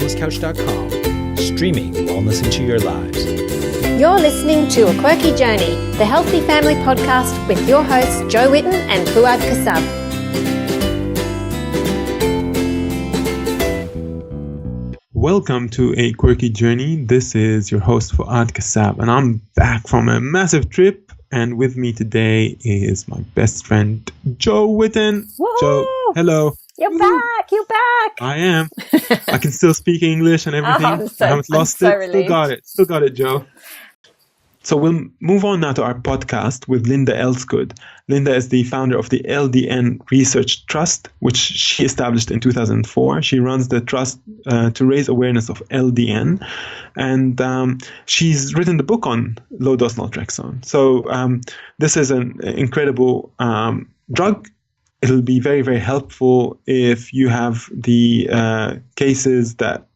wellnesscouch.com, streaming wellness into your lives. You're listening to A Quirky Journey, the healthy family podcast with your hosts Jo Whitten and Fouad Kassab. Welcome to A Quirky Journey. This is your host Fouad Kassab, and I'm back from a massive trip. And with me today is my best friend Jo Whitten. Whoa! Jo, hello. You're back. I am. I can still speak English and everything. I haven't lost it. Relieved. Still got it, Jo. So we'll move on now to our podcast with Linda Elsgood. Linda is the founder of the LDN Research Trust, which she established in 2004. She runs the trust to raise awareness of LDN, and she's written the book on low-dose naltrexone. So this is an incredible drug. It'll be very, very helpful if you have the cases that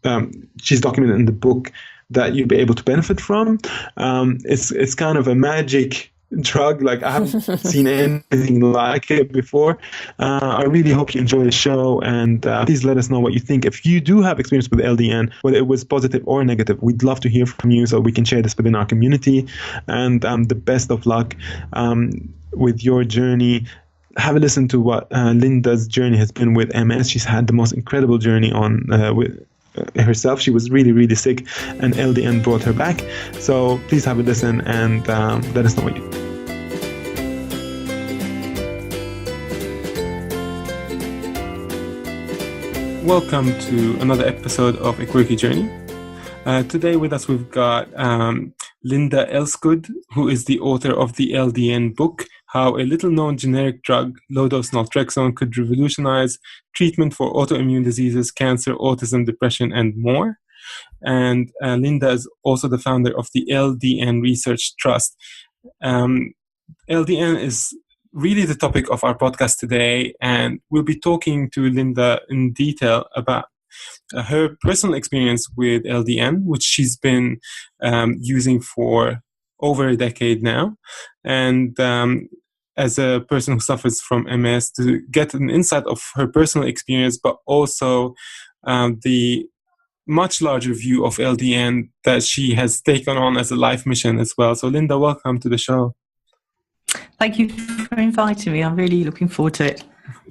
she's documented in the book that you'll be able to benefit from. It's kind of a magic drug. Like, I haven't seen anything like it before. I really hope you enjoy the show, and please let us know what you think. If you do have experience with LDN, whether it was positive or negative, we'd love to hear from you so we can share this within our community. And the best of luck with your journey. Have a listen to what Linda's journey has been with MS. She's had the most incredible journey on with herself. She was really, really sick, and LDN brought her back. So please have a listen and let us know what you think. Welcome to another episode of A Quirky Journey. Today with us we've got Linda Elsgood, who is the author of the LDN book, How a Little-Known Generic Drug, Low-Dose Naltrexone, Could Revolutionize Treatment for Autoimmune Diseases, Cancer, Autism, Depression, and more. And Linda is also the founder of the LDN Research Trust. LDN is really the topic of our podcast today, and we'll be talking to Linda in detail about her personal experience with LDN, which she's been using for over a decade now, and as a person who suffers from MS, to get an insight of her personal experience, but also the much larger view of LDN that she has taken on as a life mission as well. So Linda, welcome to the show. Thank you for inviting me. I'm really looking forward to it.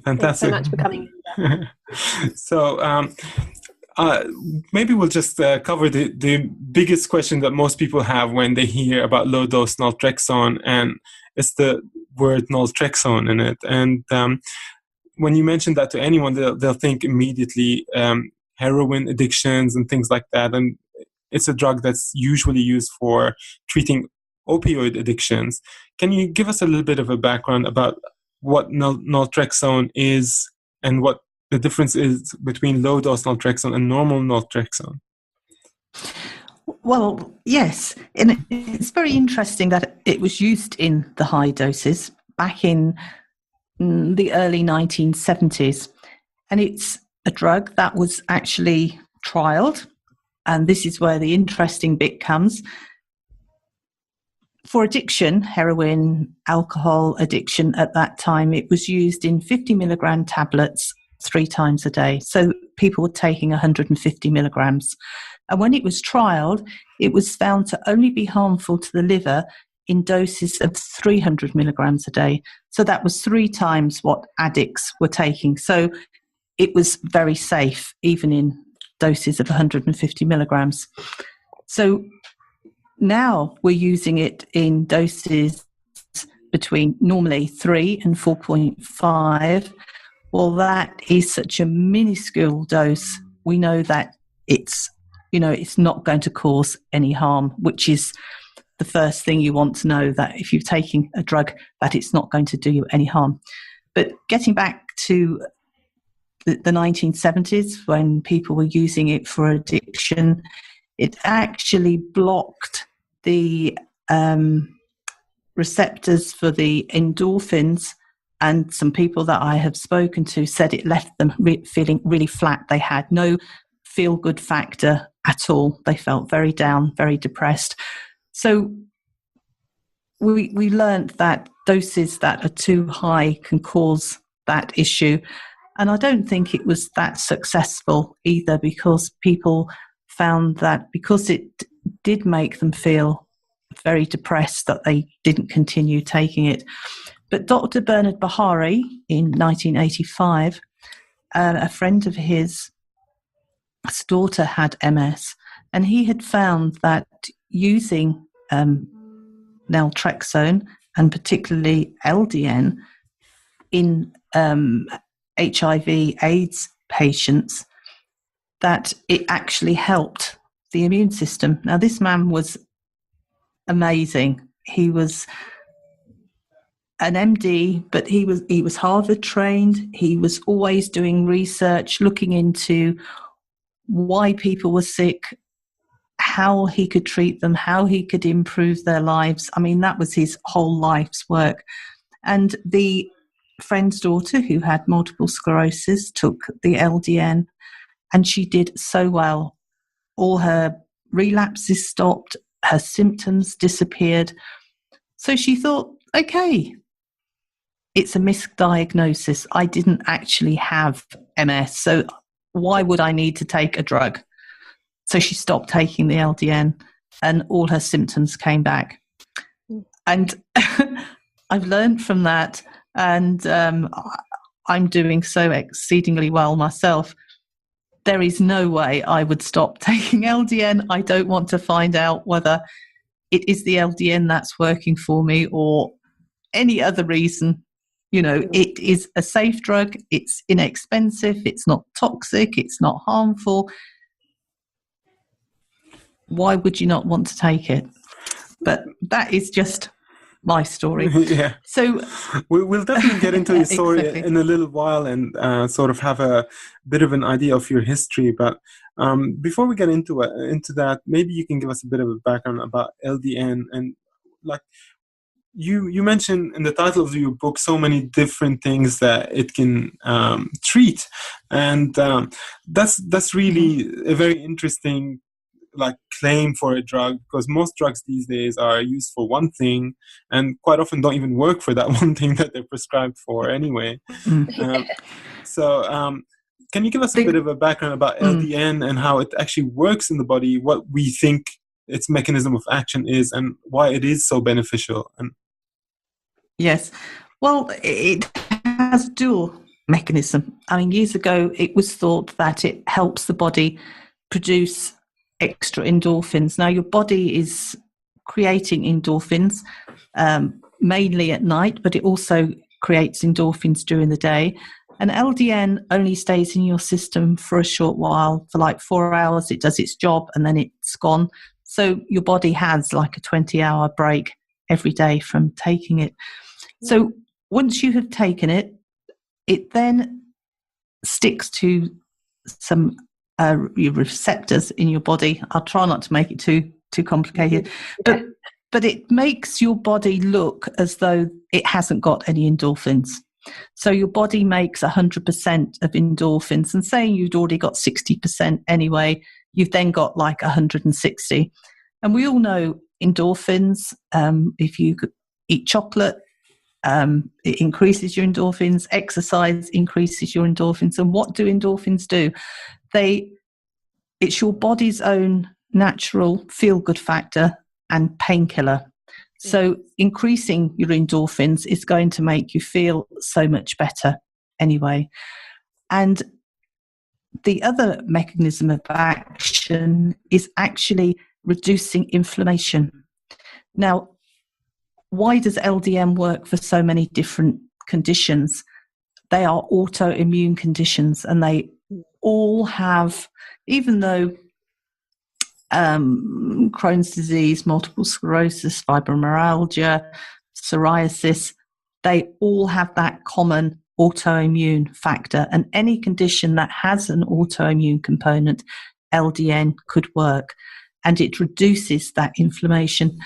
Fantastic. Thanks so much for coming. So maybe we'll just cover the biggest question that most people have when they hear about low-dose naltrexone, and it's the word naltrexone in it. And when you mention that to anyone, they'll think immediately heroin addictions and things like that. And it's a drug that's usually used for treating opioid addictions. Can you give us a little bit of a background about what naltrexone is and what the difference is between low-dose naltrexone and normal naltrexone? Well, yes. And it's very interesting that it was used in the high doses back in the early 1970s. And it's a drug that was actually trialled. And this is where the interesting bit comes. For addiction, heroin, alcohol addiction at that time, it was used in 50 milligram tablets 3 times a day. So people were taking 150 milligrams. And when it was trialled, it was found to only be harmful to the liver in doses of 300 milligrams a day. So that was 3 times what addicts were taking. So it was very safe, even in doses of 150 milligrams. So now we're using it in doses between normally 3 and 4.5. Well, that is such a minuscule dose. We know that it's not going to cause any harm, which is the first thing you want to know, that if you're taking a drug, that it's not going to do you any harm. But getting back to the 1970s, when people were using it for addiction, it actually blocked the receptors for the endorphins, and some people that I have spoken to said it left them feeling really flat. They had no feel-good factor at all. They felt very down, very depressed. So we learned that doses that are too high can cause that issue. And I don't think it was that successful either, because people found that because it did make them feel very depressed, that they didn't continue taking it. But Dr. Bernard Bahari, in 1985, a friend of his daughter had MS, and he had found that using naltrexone, and particularly LDN, in HIV/AIDS patients, that it actually helped the immune system. Now, this man was amazing. He was an MD, but he was Harvard trained. He was always doing research, looking into why people were sick, how he could treat them, how he could improve their lives. I mean, that was his whole life's work. And the friend's daughter, who had multiple sclerosis, took the LDN, and she did so well. All her relapses stopped, her symptoms disappeared. So she thought, okay, it's a misdiagnosis. I didn't actually have MS, so why would I need to take a drug? So she stopped taking the LDN, and all her symptoms came back. And I've learned from that, and I'm doing so exceedingly well myself. There is no way I would stop taking LDN. I don't want to find out whether it is the LDN that's working for me or any other reason. You know, it is a safe drug. It's inexpensive. It's not toxic. It's not harmful. Why would you not want to take it? But that is just my story. Yeah. So we'll definitely get into your story Exactly. in a little while and sort of have a bit of an idea of your history. But before we get into that, maybe you can give us a bit of a background about LDN. And like you mentioned in the title of your book so many different things that it can treat, and that's really a very interesting claim for a drug, because most drugs these days are used for one thing and quite often don't even work for that one thing that they're prescribed for anyway. So can you give us a bit of a background about LDN and how it actually works in the body, what we think its mechanism of action is, and why it is so beneficial? Yes, well, it has dual mechanism. I mean, years ago it was thought that it helps the body produce extra endorphins. Now, your body is creating endorphins mainly at night, but it also creates endorphins during the day. And LDN only stays in your system for a short while, for like 4 hours. It does its job and then it's gone. So your body has like a 20-hour break every day from taking it. So once you have taken it, it then sticks to some receptors in your body. I'll try not to make it too complicated, but it makes your body look as though it hasn't got any endorphins. So your body makes 100% of endorphins, and saying you'd already got 60% anyway, you've then got like 160. And we all know endorphins. If you could eat chocolate, it increases your endorphins. Exercise increases your endorphins. And what do endorphins do? It's your body's own natural feel-good factor and painkiller. So increasing your endorphins is going to make you feel so much better anyway. And the other mechanism of action is actually reducing inflammation. Now, why does LDN work for so many different conditions? They are autoimmune conditions, and they all have, even though Crohn's disease, multiple sclerosis, fibromyalgia, psoriasis, they all have that common autoimmune factor. And any condition that has an autoimmune component, LDN could work, and it reduces that inflammation.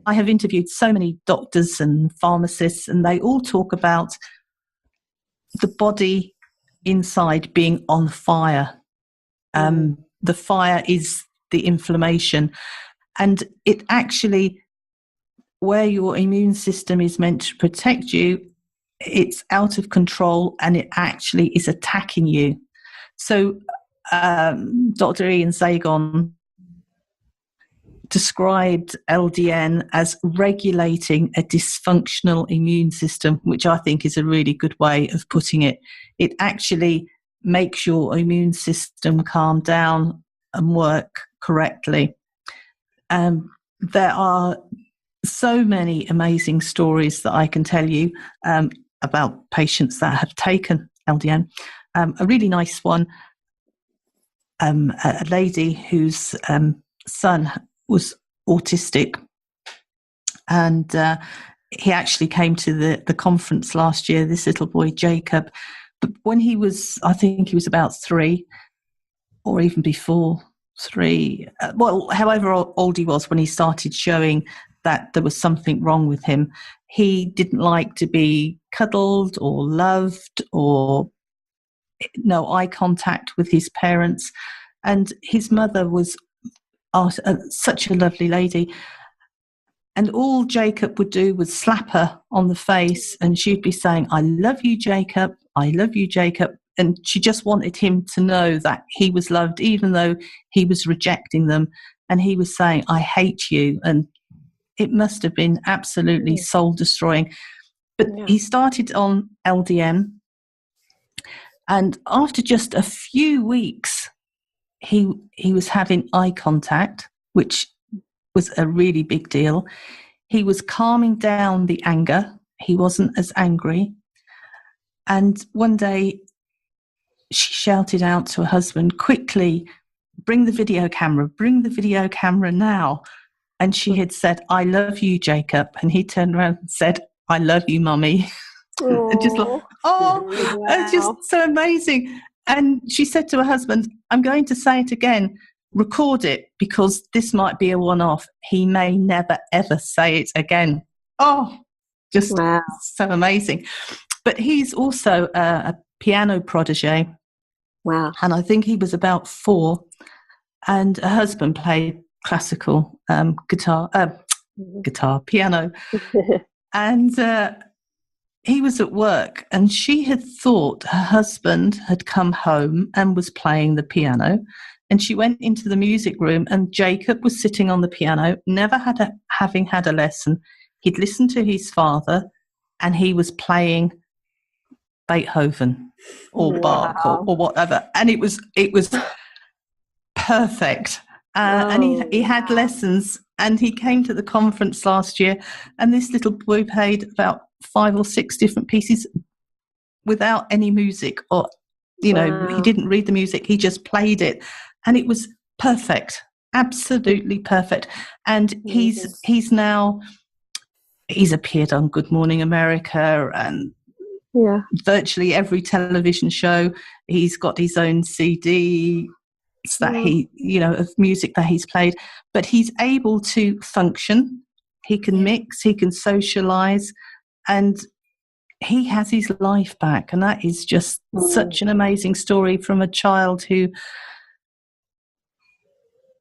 I have interviewed so many doctors and pharmacists, and they all talk about the body inside being on fire. The fire is the inflammation. And it actually, where your immune system is meant to protect you, it's out of control and it actually is attacking you. So Dr. Ian Zagon described LDN as regulating a dysfunctional immune system, which I think is a really good way of putting it. It actually makes your immune system calm down and work correctly. There are so many amazing stories that I can tell you about patients that have taken LDN. A really nice one, a lady whose son was autistic, and he actually came to the conference last year, this little boy Jacob. But when he was, I think he was about 3, or even before 3, however old he was when he started showing that there was something wrong with him. He didn't like to be cuddled or loved, or no eye contact with his parents. And his mother was such a lovely lady. And all Jacob would do was slap her on the face, and she'd be saying, "I love you, Jacob. I love you, Jacob." And she just wanted him to know that he was loved, even though he was rejecting them. And he was saying, "I hate you." And it must have been absolutely soul destroying. But he started on LDN. And after just a few weeks, he was having eye contact, which was a really big deal. He was calming down the anger. He wasn't as angry. And one day she shouted out to her husband, "Quickly, bring the video camera now." And she had said, "I love you, Jacob." And he turned around and said, "I love you, Mummy." And just like, it's just so amazing. And she said to her husband, "I'm going to say it again. Record it, because this might be a one-off. He may never, ever say it again." Just so amazing. But he's also a piano protege. Wow. And I think he was about 4. And her husband played classical piano. And he was at work, and she had thought her husband had come home and was playing the piano. And she went into the music room, and Jacob was sitting on the piano, having had a lesson. He'd listened to his father, and he was playing Beethoven or Bach or whatever. And it was perfect. And he had lessons, and he came to the conference last year, and this little boy played about 5 or 6 different pieces without any music, or he didn't read the music, he just played it, and it was perfect, absolutely perfect. And he's appeared on Good Morning America and virtually every television show. He's got his own CD that of music that he's played, but he's able to function. He can mix, he can socialize, and he has his life back. And that is just such an amazing story from a child who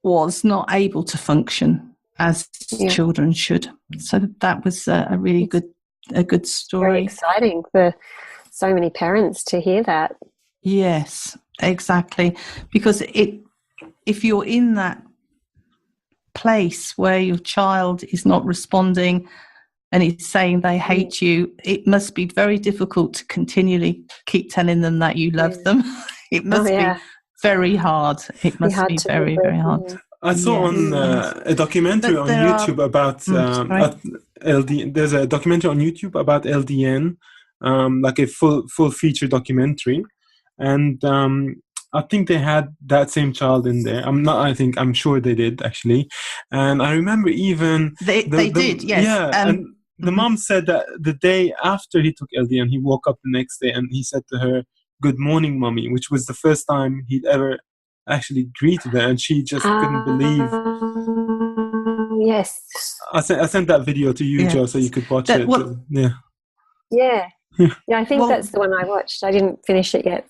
was not able to function as children should. So that was a really good story. Very exciting for so many parents to hear that. Yes, exactly. Because if you're in that place where your child is not responding and is saying they hate you, it must be very difficult to continually keep telling them that you love them. It must be very hard. It must be very, very hard. I saw on a documentary on YouTube about LDN. There's a documentary on YouTube about LDN, like a full feature documentary, and I think they had that same child in there. I'm sure they did actually, and I remember even they did. Yes. Yeah, and the mom said that the day after he took LDN, he woke up the next day and he said to her, "Good morning, Mommy," which was the first time he'd ever actually greeted her, and she just couldn't believe. Yes. I sent that video to you, Joe, so you could watch it. Yeah, I think that's the one I watched. I didn't finish it yet.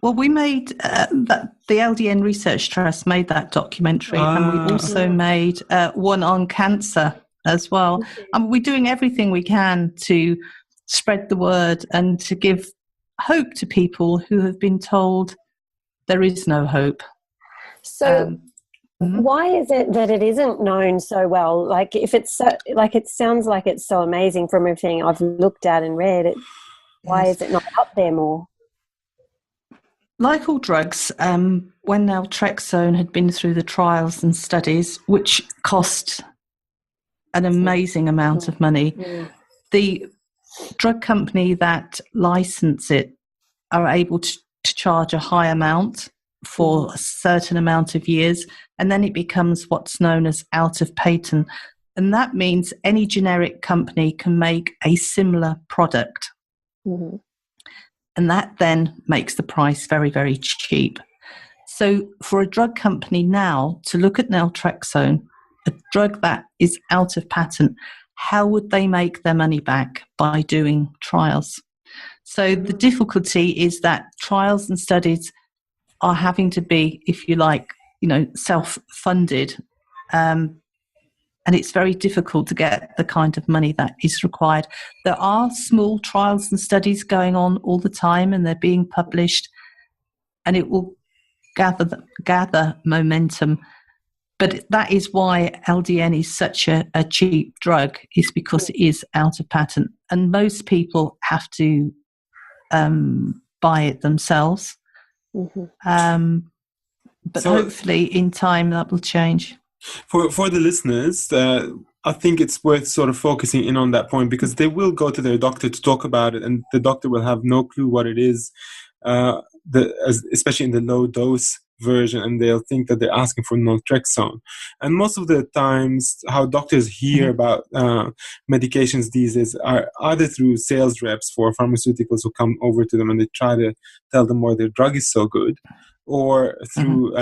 Well, we made the LDN Research Trust made that documentary, and we also made one on cancer as well. We're doing everything we can to spread the word and to give hope to people who have been told there is no hope. So why is it that it isn't known so well? Like, if it's so, like, it sounds like it's so amazing from everything I've looked at and read. Why is it not up there more? Like all drugs, when naltrexone had been through the trials and studies, which cost an amazing amount of money, the drug company that license it are able to charge a high amount for a certain amount of years, and then it becomes what's known as out of patent. And that means any generic company can make a similar product. And that then makes the price very, very cheap. So for a drug company now to look at naltrexone, a drug that is out of patent, how would they make their money back? By doing trials. So the difficulty is that trials and studies are having to be, if you like, self-funded. And it's very difficult to get the kind of money that is required. There are small trials and studies going on all the time, and they're being published, and it will gather momentum. But that is why LDN is such a cheap drug, is because it is out of patent. And most people have to buy it themselves. But hopefully in time that will change. For the listeners, I think it's worth sort of focusing in on that point, because they will go to their doctor to talk about it, and the doctor will have no clue what it is, especially in the low dose version, and they'll think that they're asking for naltrexone. And most of the times, how doctors hear about medications these days are either through sales reps for pharmaceuticals who come over to them and they try to tell them why their drug is so good, or through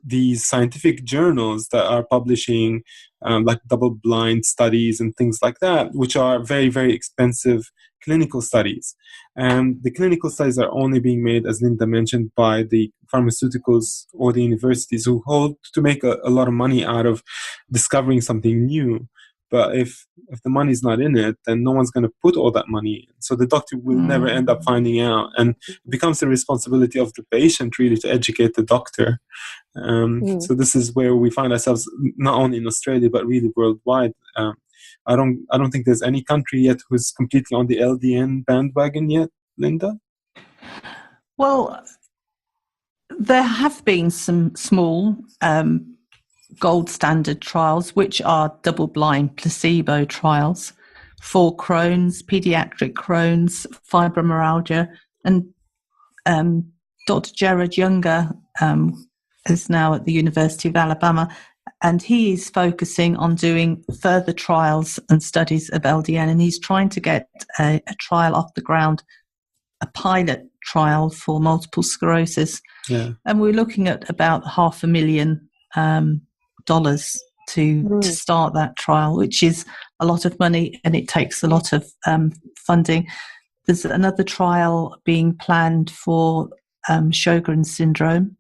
these scientific journals that are publishing like double-blind studies and things like that, which are very, very expensive clinical studies. And the clinical studies are only being made, as Linda mentioned, by the pharmaceuticals or the universities who hold to make a lot of money out of discovering something new. But if the money's not in it, then no one's going to put all that money in. So the doctor will never end up finding out. And it becomes the responsibility of the patient really to educate the doctor. So this is where we find ourselves, not only in Australia, but really worldwide. I don't think there's any country yet who's completely on the LDN bandwagon yet, Linda? Well, there have been some small gold standard trials, which are double-blind placebo trials for Crohn's, pediatric Crohn's, fibromyalgia, and Dr. Gerard Younger is now at the University of Alabama, and he is focusing on doing further trials and studies of LDN, and he's trying to get a trial off the ground, a pilot trial for multiple sclerosis. Yeah. And we're looking at about $500,000 to start that trial, which is a lot of money, and it takes a lot of funding. There's another trial being planned for Sjogren's syndrome.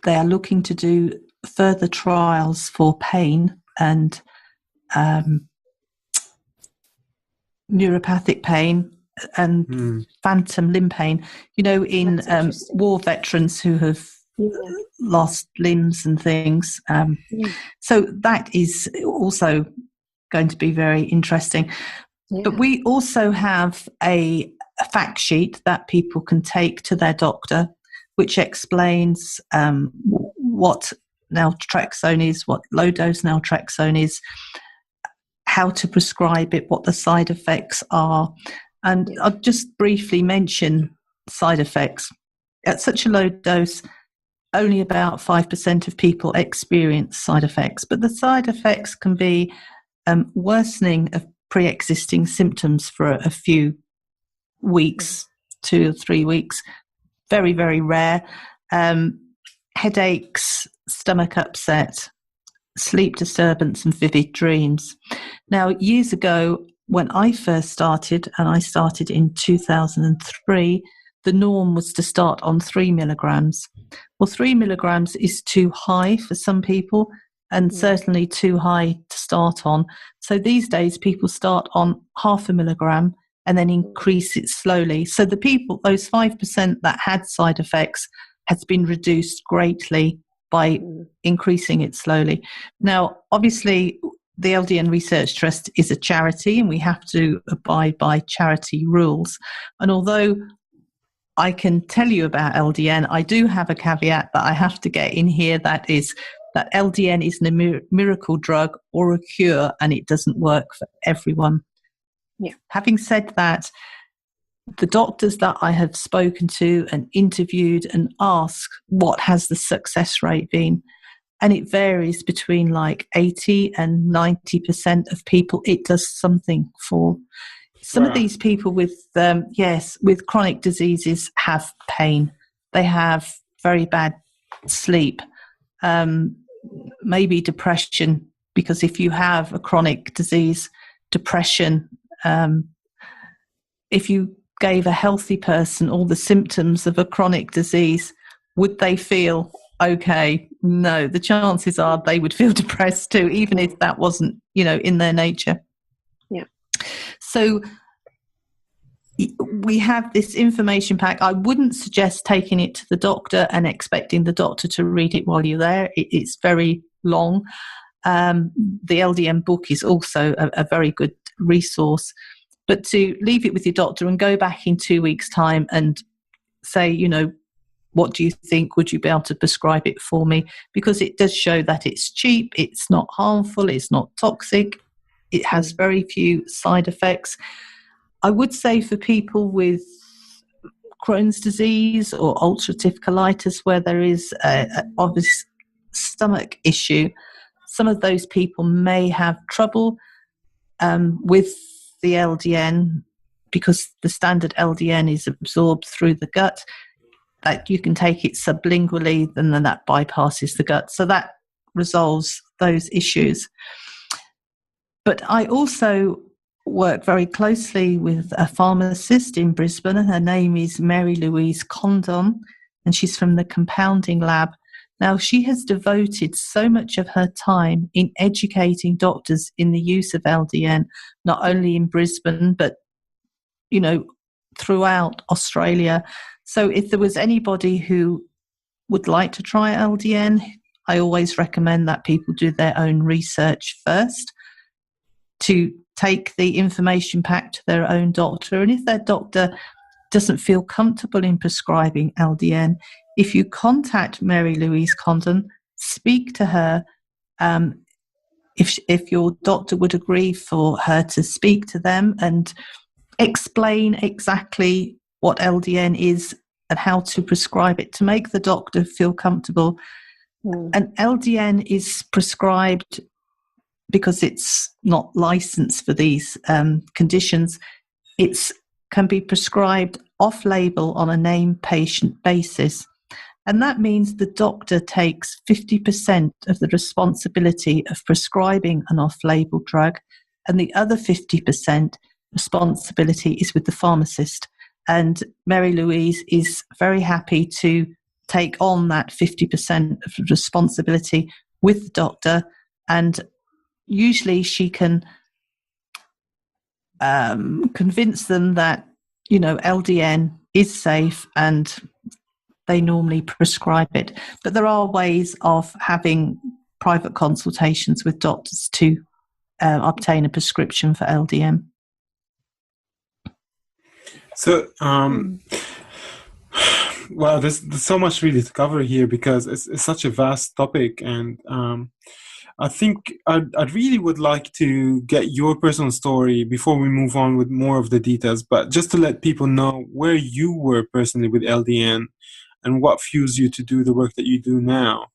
They are looking to do further trials for pain and neuropathic pain and phantom limb pain. In war veterans who have lost limbs and things. So that is also going to be very interesting. Yeah. But we also have a fact sheet that people can take to their doctor, which explains what naltrexone is, what low-dose naltrexone is, how to prescribe it, what the side effects are. And I'll just briefly mention side effects. At such a low dose, only about 5% of people experience side effects, but the side effects can be worsening of pre-existing symptoms for a few weeks, 2 or 3 weeks. Very, very rare. Headaches, stomach upset, sleep disturbance, and vivid dreams. Now, years ago, when I first started, and I started in 2003, the norm was to start on 3 milligrams. Well, 3 milligrams is too high for some people, and certainly too high to start on. So these days people start on 0.5 milligram and then increase it slowly. So the people, those 5% that had side effects, has been reduced greatly by increasing it slowly. Now, obviously, the LDN Research Trust is a charity and we have to abide by charity rules. And although I can tell you about LDN, I do have a caveat that I have to get in here, that is that LDN isn't a miracle drug or a cure, and it doesn't work for everyone. Yeah. Having said that, the doctors that I have spoken to and interviewed and asked what has the success rate been, and it varies between like 80 and 90% of people it does something for. Some of these people with with chronic diseases have pain. They have very bad sleep, maybe depression, because if you have a chronic disease, depression, if you gave a healthy person all the symptoms of a chronic disease, would they feel okay? No, the chances are they would feel depressed too, even if that wasn't, in their nature. Yeah. So we have this information pack. I wouldn't suggest taking it to the doctor and expecting the doctor to read it while you're there. It's very long. The LDN book is also a very good resource. But to leave it with your doctor and go back in 2 weeks' time and say, what do you think? Would you be able to prescribe it for me? Because it does show that it's cheap, it's not harmful, it's not toxic, it has very few side effects. I would say for people with Crohn's disease or ulcerative colitis, where there is an obvious stomach issue, some of those people may have trouble with the LDN, because the standard LDN is absorbed through the gut, that you can take it sublingually and then that bypasses the gut. So that resolves those issues. But I also work very closely with a pharmacist in Brisbane. Her name is Mary Louise Condon, and she's from the compounding lab. Now, she has devoted so much of her time in educating doctors in the use of LDN, not only in Brisbane, but, throughout Australia. So if there was anybody who would like to try LDN, I always recommend that people do their own research first, to take the information pack to their own doctor. And if their doctor doesn't feel comfortable in prescribing LDN, if you contact Mary Louise Condon, speak to her. If your doctor would agree for her to speak to them and explain exactly what LDN is and how to prescribe it, to make the doctor feel comfortable. And LDN is prescribed because it's not licensed for these conditions. It can be prescribed off-label on a named patient basis. And that means the doctor takes 50% of the responsibility of prescribing an off-label drug, and the other 50% responsibility is with the pharmacist. And Mary Louise is very happy to take on that 50% of responsibility with the doctor, and usually she can convince them that, LDN is safe and they normally prescribe it. But there are ways of having private consultations with doctors to obtain a prescription for LDN. So, well, there's so much really to cover here, because it's such a vast topic, and I think I'd really would like to get your personal story before we move on with more of the details, but just to let people know where you were personally with LDN and what fuels you to do the work that you do now.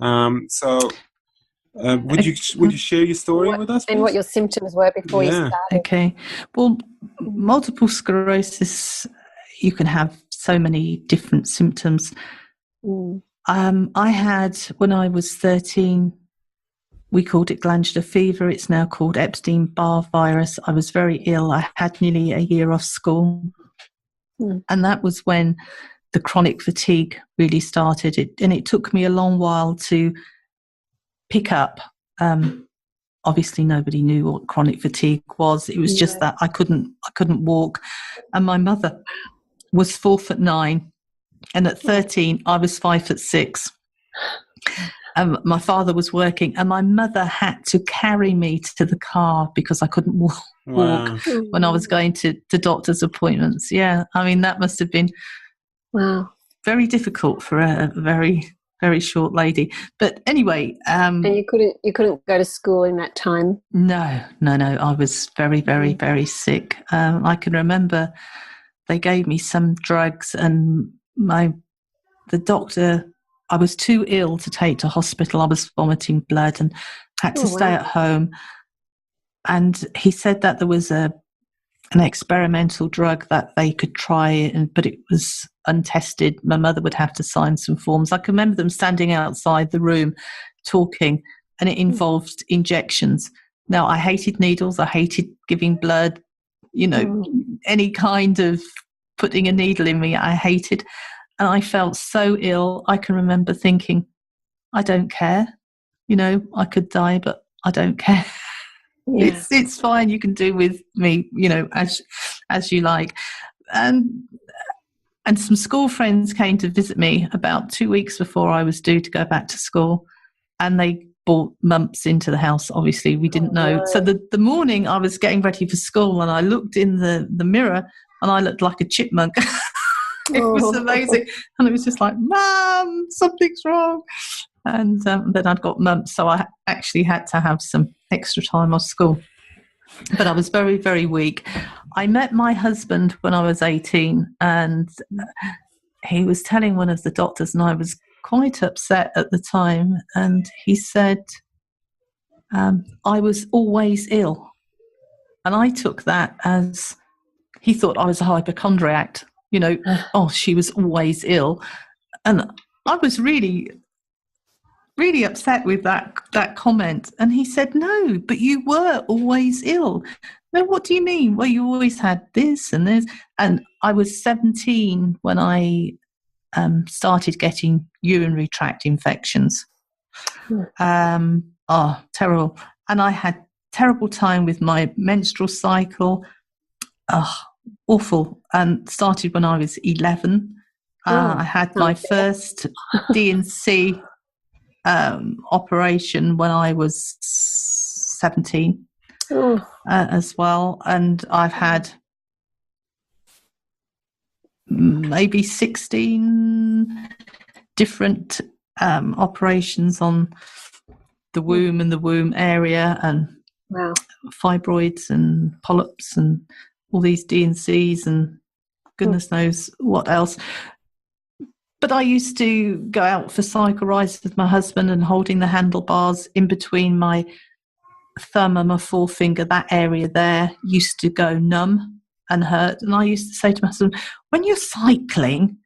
Would you share your story with us, please? And what your symptoms were before you started? Okay. Well, multiple sclerosis, you can have so many different symptoms. I had, when I was 13, we called it glandular fever. It's now called Epstein-Barr virus. I was very ill. I had nearly a year off school. And that was when the chronic fatigue really started. And it took me a long while to pick up. Obviously, nobody knew what chronic fatigue was. It was just that I couldn't walk, and my mother was 4'9", and at 13 I was 5'6". My father was working, and my mother had to carry me to the car because I couldn't walk when I was going to doctor's appointments. Yeah, I mean, that must have been very difficult for a very, very short lady. But anyway, and you couldn't go to school in that time. No. I was very, very, very sick. I can remember they gave me some drugs, and the doctor, I was too ill to take to hospital. I was vomiting blood and had to stay at home. And he said that there was an experimental drug that they could try, but it was untested. My mother would have to sign some forms. I can remember them standing outside the room talking, and it involved injections. Now, I hated needles. I hated giving blood, any kind of putting a needle in me, I hated. And I felt so ill. I can remember thinking, I don't care. I could die, but I don't care. Yeah. It's fine. You can do with me, as you like. And some school friends came to visit me about 2 weeks before I was due to go back to school, and they brought mumps into the house. Obviously, we didn't know. So the morning I was getting ready for school, and I looked in the mirror, and I looked like a chipmunk. It was amazing. And it was just like, Mum, something's wrong. And then I'd got mumps, so I actually had to have some extra time off school. But I was very, very weak. I met my husband when I was 18, and he was telling one of the doctors, and I was quite upset at the time, and he said, I was always ill. And I took that as he thought I was a hypochondriac. She was always ill. And I was really, really upset with that comment. And he said, no, but you were always ill. No, what do you mean? Well, you always had this and this. And I was 17 when I started getting urinary tract infections. Terrible. And I had terrible time with my menstrual cycle. Awful. And started when I was 11. I had my first D&C operation when I was 17 as well. And I've had maybe 16 different operations on the womb and the womb area, and fibroids and polyps and all these D&Cs and goodness knows what else. But I used to go out for cycle rides with my husband, and holding the handlebars in between my thumb and my forefinger, that area there used to go numb and hurt. And I used to say to my husband, when you're cycling,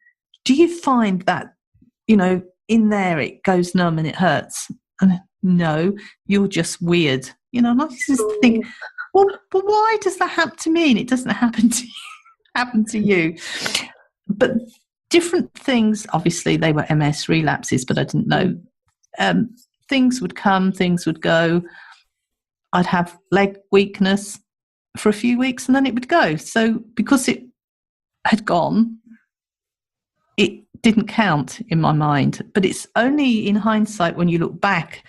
do you find that, in there it goes numb and it hurts? And no, you're just weird. And I used to think, well, but why does that happen to me? And it doesn't happen to you. But different things, obviously they were MS relapses, but I didn't know. Things would come, things would go. I'd have leg weakness for a few weeks and then it would go. So because it had gone, it didn't count in my mind. But it's only in hindsight when you look back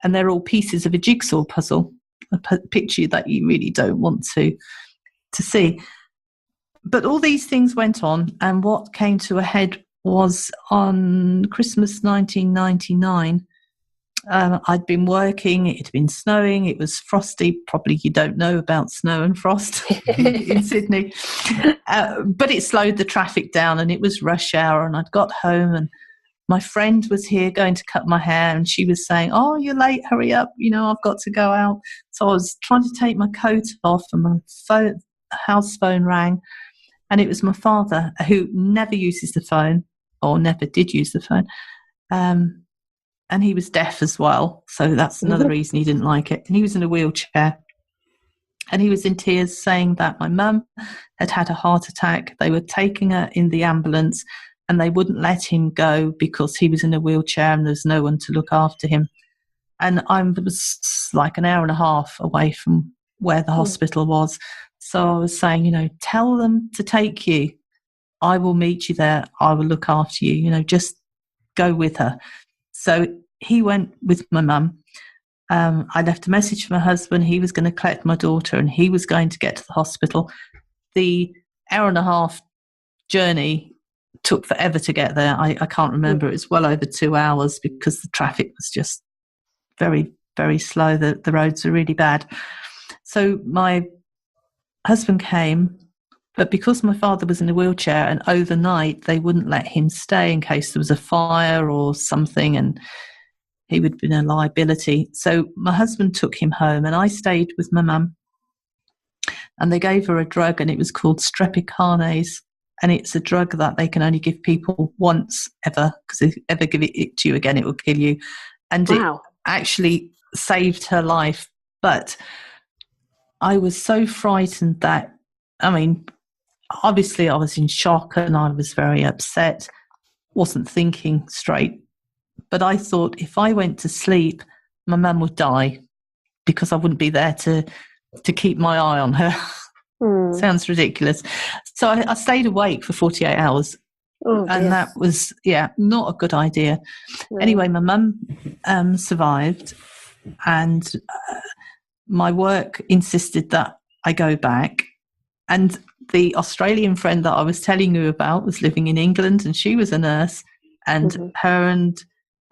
and they're all pieces of a jigsaw puzzle, a picture that you really don't want to see. But all these things went on, and what came to a head was on Christmas 1999. I'd been working, it had been snowing, it was frosty. Probably you don't know about snow and frost in Sydney. But it slowed the traffic down, and it was rush hour, and I'd got home, and my friend was here going to cut my hair, and she was saying, oh, you're late, hurry up, I've got to go out. So I was trying to take my coat off, and my house phone rang, and it was my father, who never uses the phone, or never did use the phone. And he was deaf as well, so that's another reason he didn't like it. And he was in a wheelchair, and he was in tears saying that my mum had had a heart attack. They were taking her in the ambulance, and they wouldn't let him go because he was in a wheelchair and there's no one to look after him. and I was like an hour and a half away from where the hospital was. So I was saying, tell them to take you. I will meet you there. I will look after you. Just go with her. So he went with my mum. I left a message for my husband. He was going to collect my daughter, and he was going to get to the hospital. The hour and a half journey took forever to get there. I can't remember. It was well over 2 hours because the traffic was just very, very slow. The roads are really bad. So my husband came, but because my father was in a wheelchair and overnight they wouldn't let him stay in case there was a fire or something, and he would have been a liability. So my husband took him home and I stayed with my mum, and they gave her a drug, and it was called strepicarnase, and it's a drug that they can only give people once ever, because if you ever give it to you again it will kill you. And It actually saved her life. But I was so frightened that, obviously I was in shock and I was very upset, wasn't thinking straight. But I thought if I went to sleep, my mum would die because I wouldn't be there to keep my eye on her. Sounds ridiculous. So I stayed awake for 48 hours. And that was, not a good idea. Anyway, my mum survived, and my work insisted that I go back. And the Australian friend that I was telling you about was living in England, and she was a nurse, and her and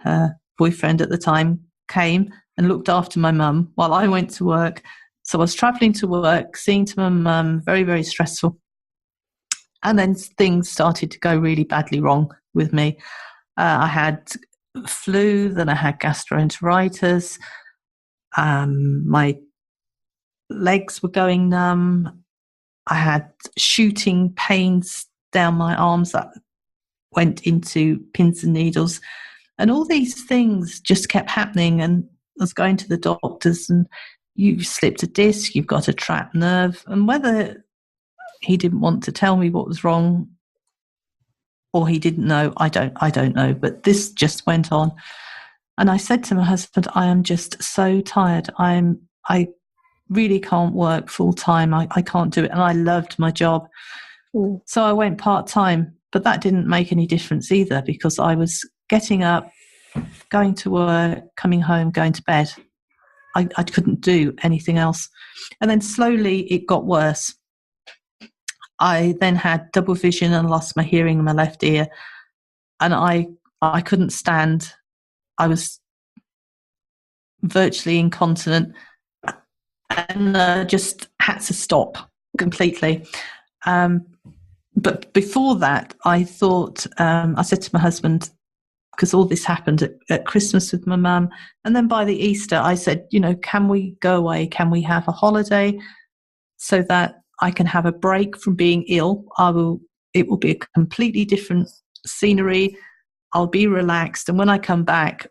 her boyfriend at the time came and looked after my mum while I went to work. So I was travelling to work, seeing to my mum, very, very stressful. And then things started to go really badly wrong with me. I had flu, then I had gastroenteritis. My legs were going numb. I had shooting pains down my arms that went into pins and needles. And all these things just kept happening. And I was going to the doctors, and you've slipped a disc, you've got a trapped nerve. And whether he didn't want to tell me what was wrong or he didn't know, I don't know. But this just went on. And I said to my husband, I am just so tired. I really can't work full time. I can't do it. And I loved my job. So I went part-time, but that didn't make any difference either, because I was getting up, going to work, coming home, going to bed. I couldn't do anything else. And then slowly it got worse. I then had double vision and lost my hearing in my left ear. And I couldn't stand. I was virtually incontinent, and just had to stop completely. But before that, I thought, I said to my husband, because all this happened at Christmas with my mum, and then by the Easter, I said, can we go away? Can we have a holiday so that I can have a break from being ill? It will be a completely different scenery. I'll be relaxed, and when I come back,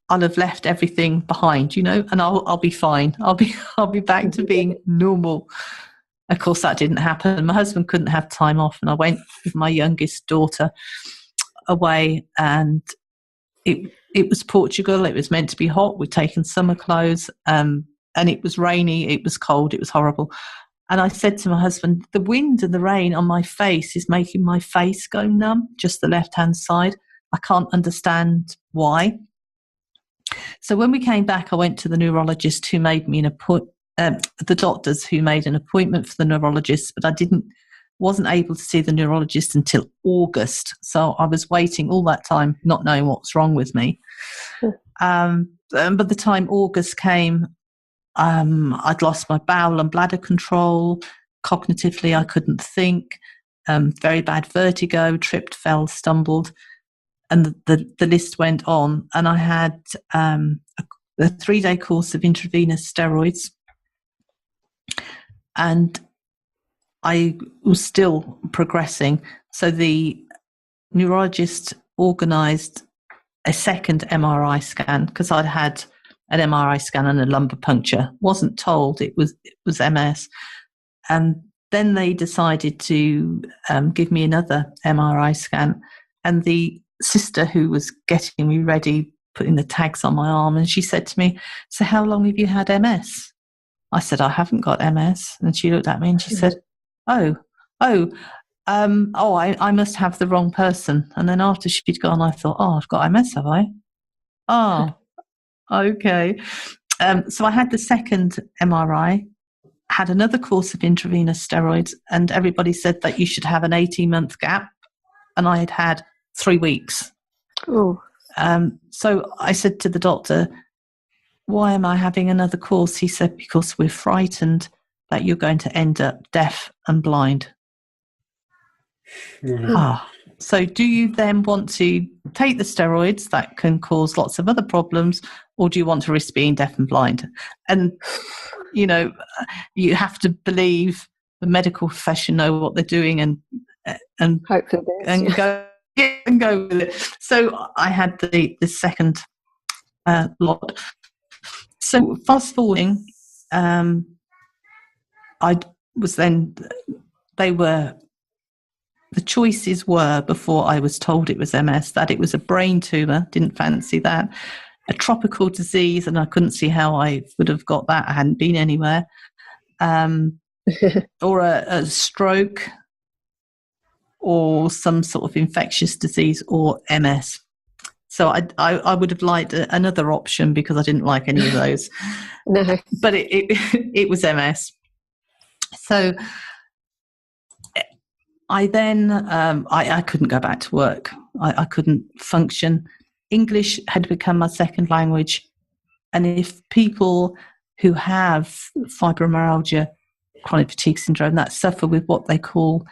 I'll have left everything behind, and I'll be fine. I'll be back to being normal. Of course, that didn't happen. My husband couldn't have time off, and I went with my youngest daughter away, and it was Portugal. It was meant to be hot. We'd taken summer clothes, and it was rainy. It was cold. It was horrible. And I said to my husband, the wind and the rain on my face is making my face go numb, just the left-hand side. I can't understand why. So when we came back, I went to the neurologist who made me the doctors who made an appointment for the neurologist, but I wasn't able to see the neurologist until August. So I was waiting all that time, not knowing what's wrong with me. By the time August came, I'd lost my bowel and bladder control. Cognitively, I couldn't think. Very bad vertigo, tripped, fell, stumbled. And the list went on. And I had a 3-day course of intravenous steroids. And I was still progressing. So the neurologist organised a second MRI scan, because I'd had an MRI scan and a lumbar puncture. Wasn't told it was MS. And then they decided to give me another MRI scan. And the sister who was getting me ready putting the tags on my arm, and she said to me, "So how long have you had MS?" I said, "I haven't got MS." And she looked at me and she said, I must have the wrong person. And then after she'd gone, I thought, oh, I've got MS, have I? Oh, okay. So I had the second MRI, had another course of intravenous steroids, and everybody said that you should have an 18-month gap. And I had 3 weeks. Oh. So I said to the doctor, "Why am I having another course?" He said, "Because we're frightened that you're going to end up deaf and blind." So do you then want to take the steroids that can cause lots of other problems, or do you want to risk being deaf and blind? And, you know, you have to believe the medical profession know what they're doing and hope for this, go with it. So I had the second lot. So fast forwarding, I was then, the choices were, before I was told it was MS, that it was a brain tumour, didn't fancy that, a tropical disease, and I couldn't see how I would have got that, I hadn't been anywhere, or a stroke, or some sort of infectious disease, or MS. So I would have liked another option because I didn't like any of those. No. But it was MS. So I then, I couldn't go back to work. I couldn't function. English had become my second language. And if people who have fibromyalgia, chronic fatigue syndrome, that suffer with what they call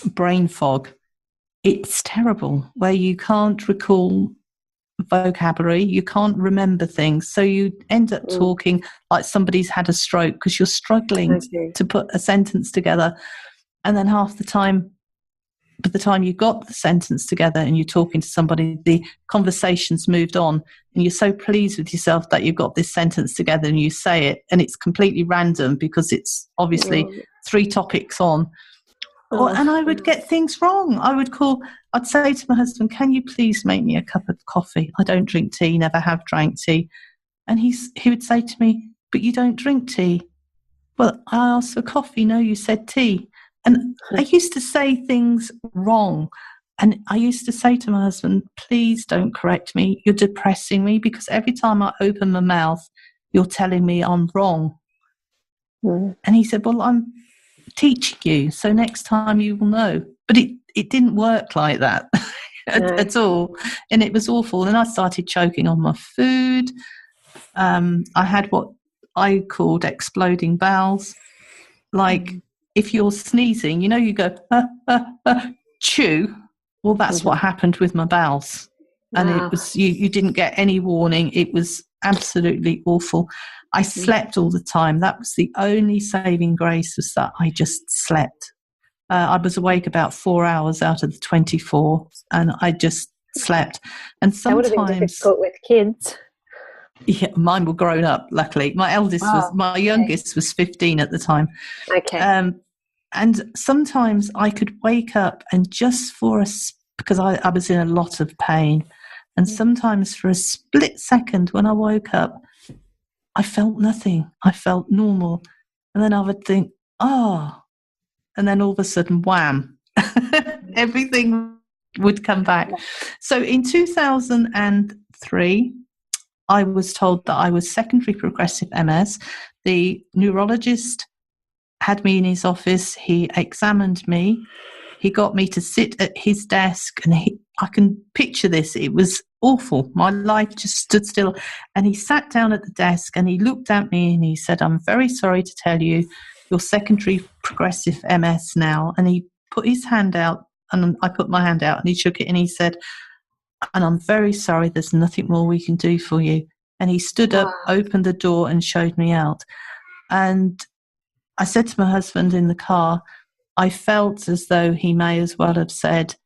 brain fog, it's terrible, where you can't recall vocabulary, you can't remember things, so you end up talking like somebody's had a stroke because you're struggling to put a sentence together. And then half the time, by the time you got the sentence together and you're talking to somebody, the conversation's moved on, and you're so pleased with yourself that you've got this sentence together and you say it, and it's completely random because it's obviously 3 topics on. And I would get things wrong. I'd say to my husband, "Can you please make me a cup of coffee? I don't drink tea, never have drank tea." And he would say to me, "But you don't drink tea." "Well, I asked for coffee." "No, you said tea." And I used to say things wrong. And I used to say to my husband, "Please don't correct me. You're depressing me, because every time I open my mouth, you're telling me I'm wrong." And he said, "Well, I'm teaching you, so next time you will know." But it didn't work like that at all. And it was awful. And I started choking on my food. I had what I called exploding bowels. Like, if you're sneezing, you go, chew. Well, that's what happened with my bowels. And it was, you didn't get any warning. It was absolutely awful. I slept all the time. That was the only saving grace, was that I just slept. I was awake about 4 hours out of the 24, and I just slept. And sometimes that would have been difficult with kids. Yeah, mine were grown up, luckily. My youngest was 15 at the time. Okay. And sometimes I could wake up and just because I was in a lot of pain, and sometimes for a split second when I woke up, I felt nothing. I felt normal. And then I would think, and then all of a sudden, wham, everything would come back. So in 2003, I was told that I was secondary progressive MS. The neurologist had me in his office. He examined me. He got me to sit at his desk, and I can picture this. It was awful. My life just stood still. And he sat down at the desk and he looked at me and he said, "I'm very sorry to tell you, you're secondary progressive MS now." And he put his hand out, and I put my hand out, and he shook it, and he said, "And I'm very sorry, there's nothing more we can do for you." And he stood up, opened the door, and showed me out. And I said to my husband in the car, I felt as though he may as well have said,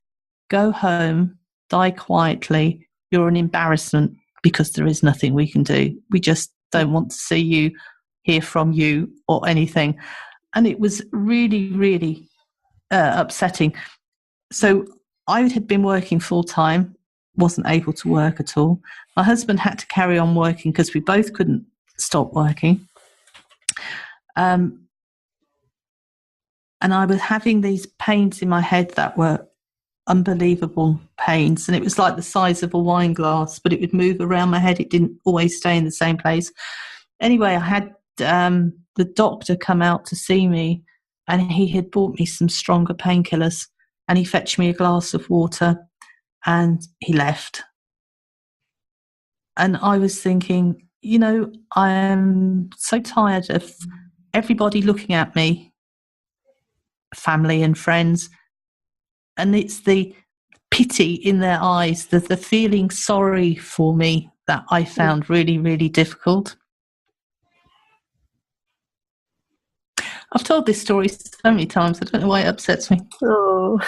"Go home, die quietly. You're an embarrassment, because there is nothing we can do. We just don't want to see you, hear from you, or anything." And it was really, really upsetting. So I had been working full time. wasn't able to work at all. My husband had to carry on working because we both couldn't stop working. And I was having these pains in my head that were unbelievable pains, and it was like the size of a wine glass, but it would move around my head. It didn't always stay in the same place. Anyway, I had the doctor come out to see me, and he had bought me some stronger painkillers, and he fetched me a glass of water, and he left. And I was thinking, you know, I am so tired of everybody looking at me, family and friends, and it's the pity in their eyes, the feeling sorry for me that I found really, really difficult. I've told this story so many times, I don't know why it upsets me. Oh,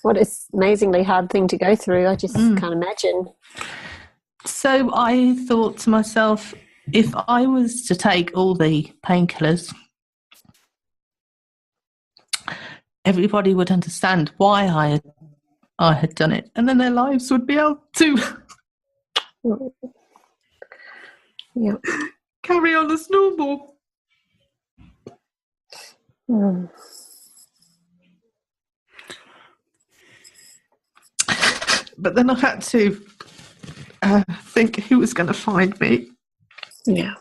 what an amazingly hard thing to go through. I just can't imagine. So I thought to myself, if I was to take all the painkillers, everybody would understand why I had done it, and then their lives would be able to carry on as normal. But then I had to think who was going to find me. Yeah.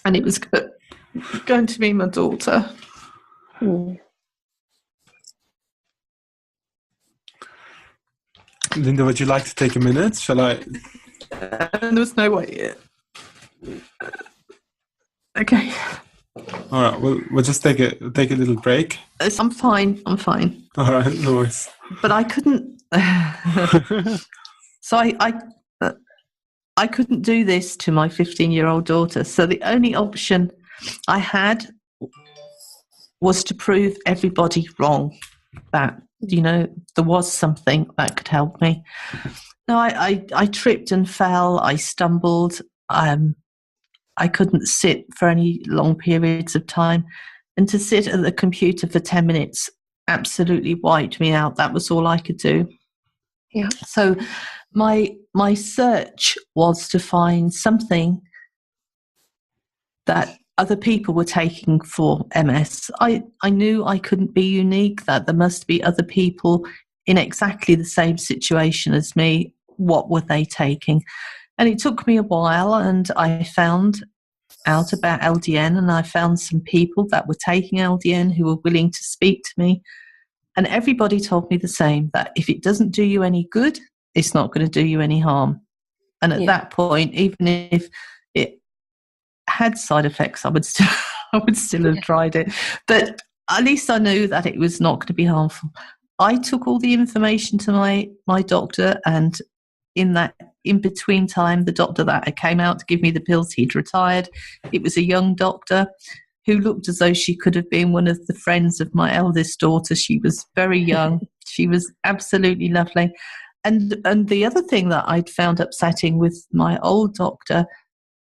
And it was going to be my daughter. Linda, would you like to take a minute? Shall I? There was no way. Okay. All right, we'll just take a little break. I'm fine. All right, no worries. But I couldn't. So I couldn't do this to my 15-year-old daughter. So the only option I had was to prove everybody wrong, that, you know, there was something that could help me. No, I tripped and fell. I stumbled. I couldn't sit for any long periods of time. And to sit at the computer for 10 minutes absolutely wiped me out. That was all I could do. Yeah. So my search was to find something that other people were taking for MS. I knew I couldn't be unique, that there must be other people in exactly the same situation as me. What were they taking? And it took me a while, and I found out about LDN, and I found some people that were taking LDN who were willing to speak to me. And everybody told me the same, that if it doesn't do you any good, it's not going to do you any harm. And at that point, even if it had side effects, I would still have tried it. But at least I knew that it was not going to be harmful. I took all the information to my doctor, and in that in-between time, the doctor that came out to give me the pills, he'd retired. It was a young doctor who looked as though she could have been one of the friends of my eldest daughter. She was very young. She was absolutely lovely. And the other thing that I'd found upsetting with my old doctor,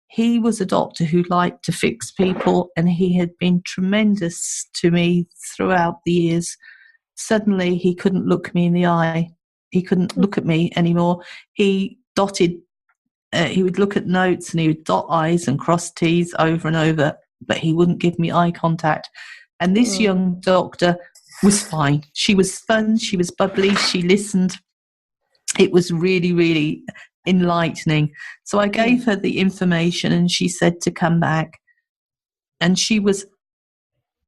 he was a doctor who liked to fix people, and he had been tremendous to me throughout the years. Suddenly, he couldn't look me in the eye. He couldn't look at me anymore. He would look at notes, and he would dot I's and cross T's over and over, but he wouldn't give me eye contact. And this young doctor was fine. She was fun. She was bubbly. She listened. It was really, really enlightening. So I gave her the information, and she said to come back. And she was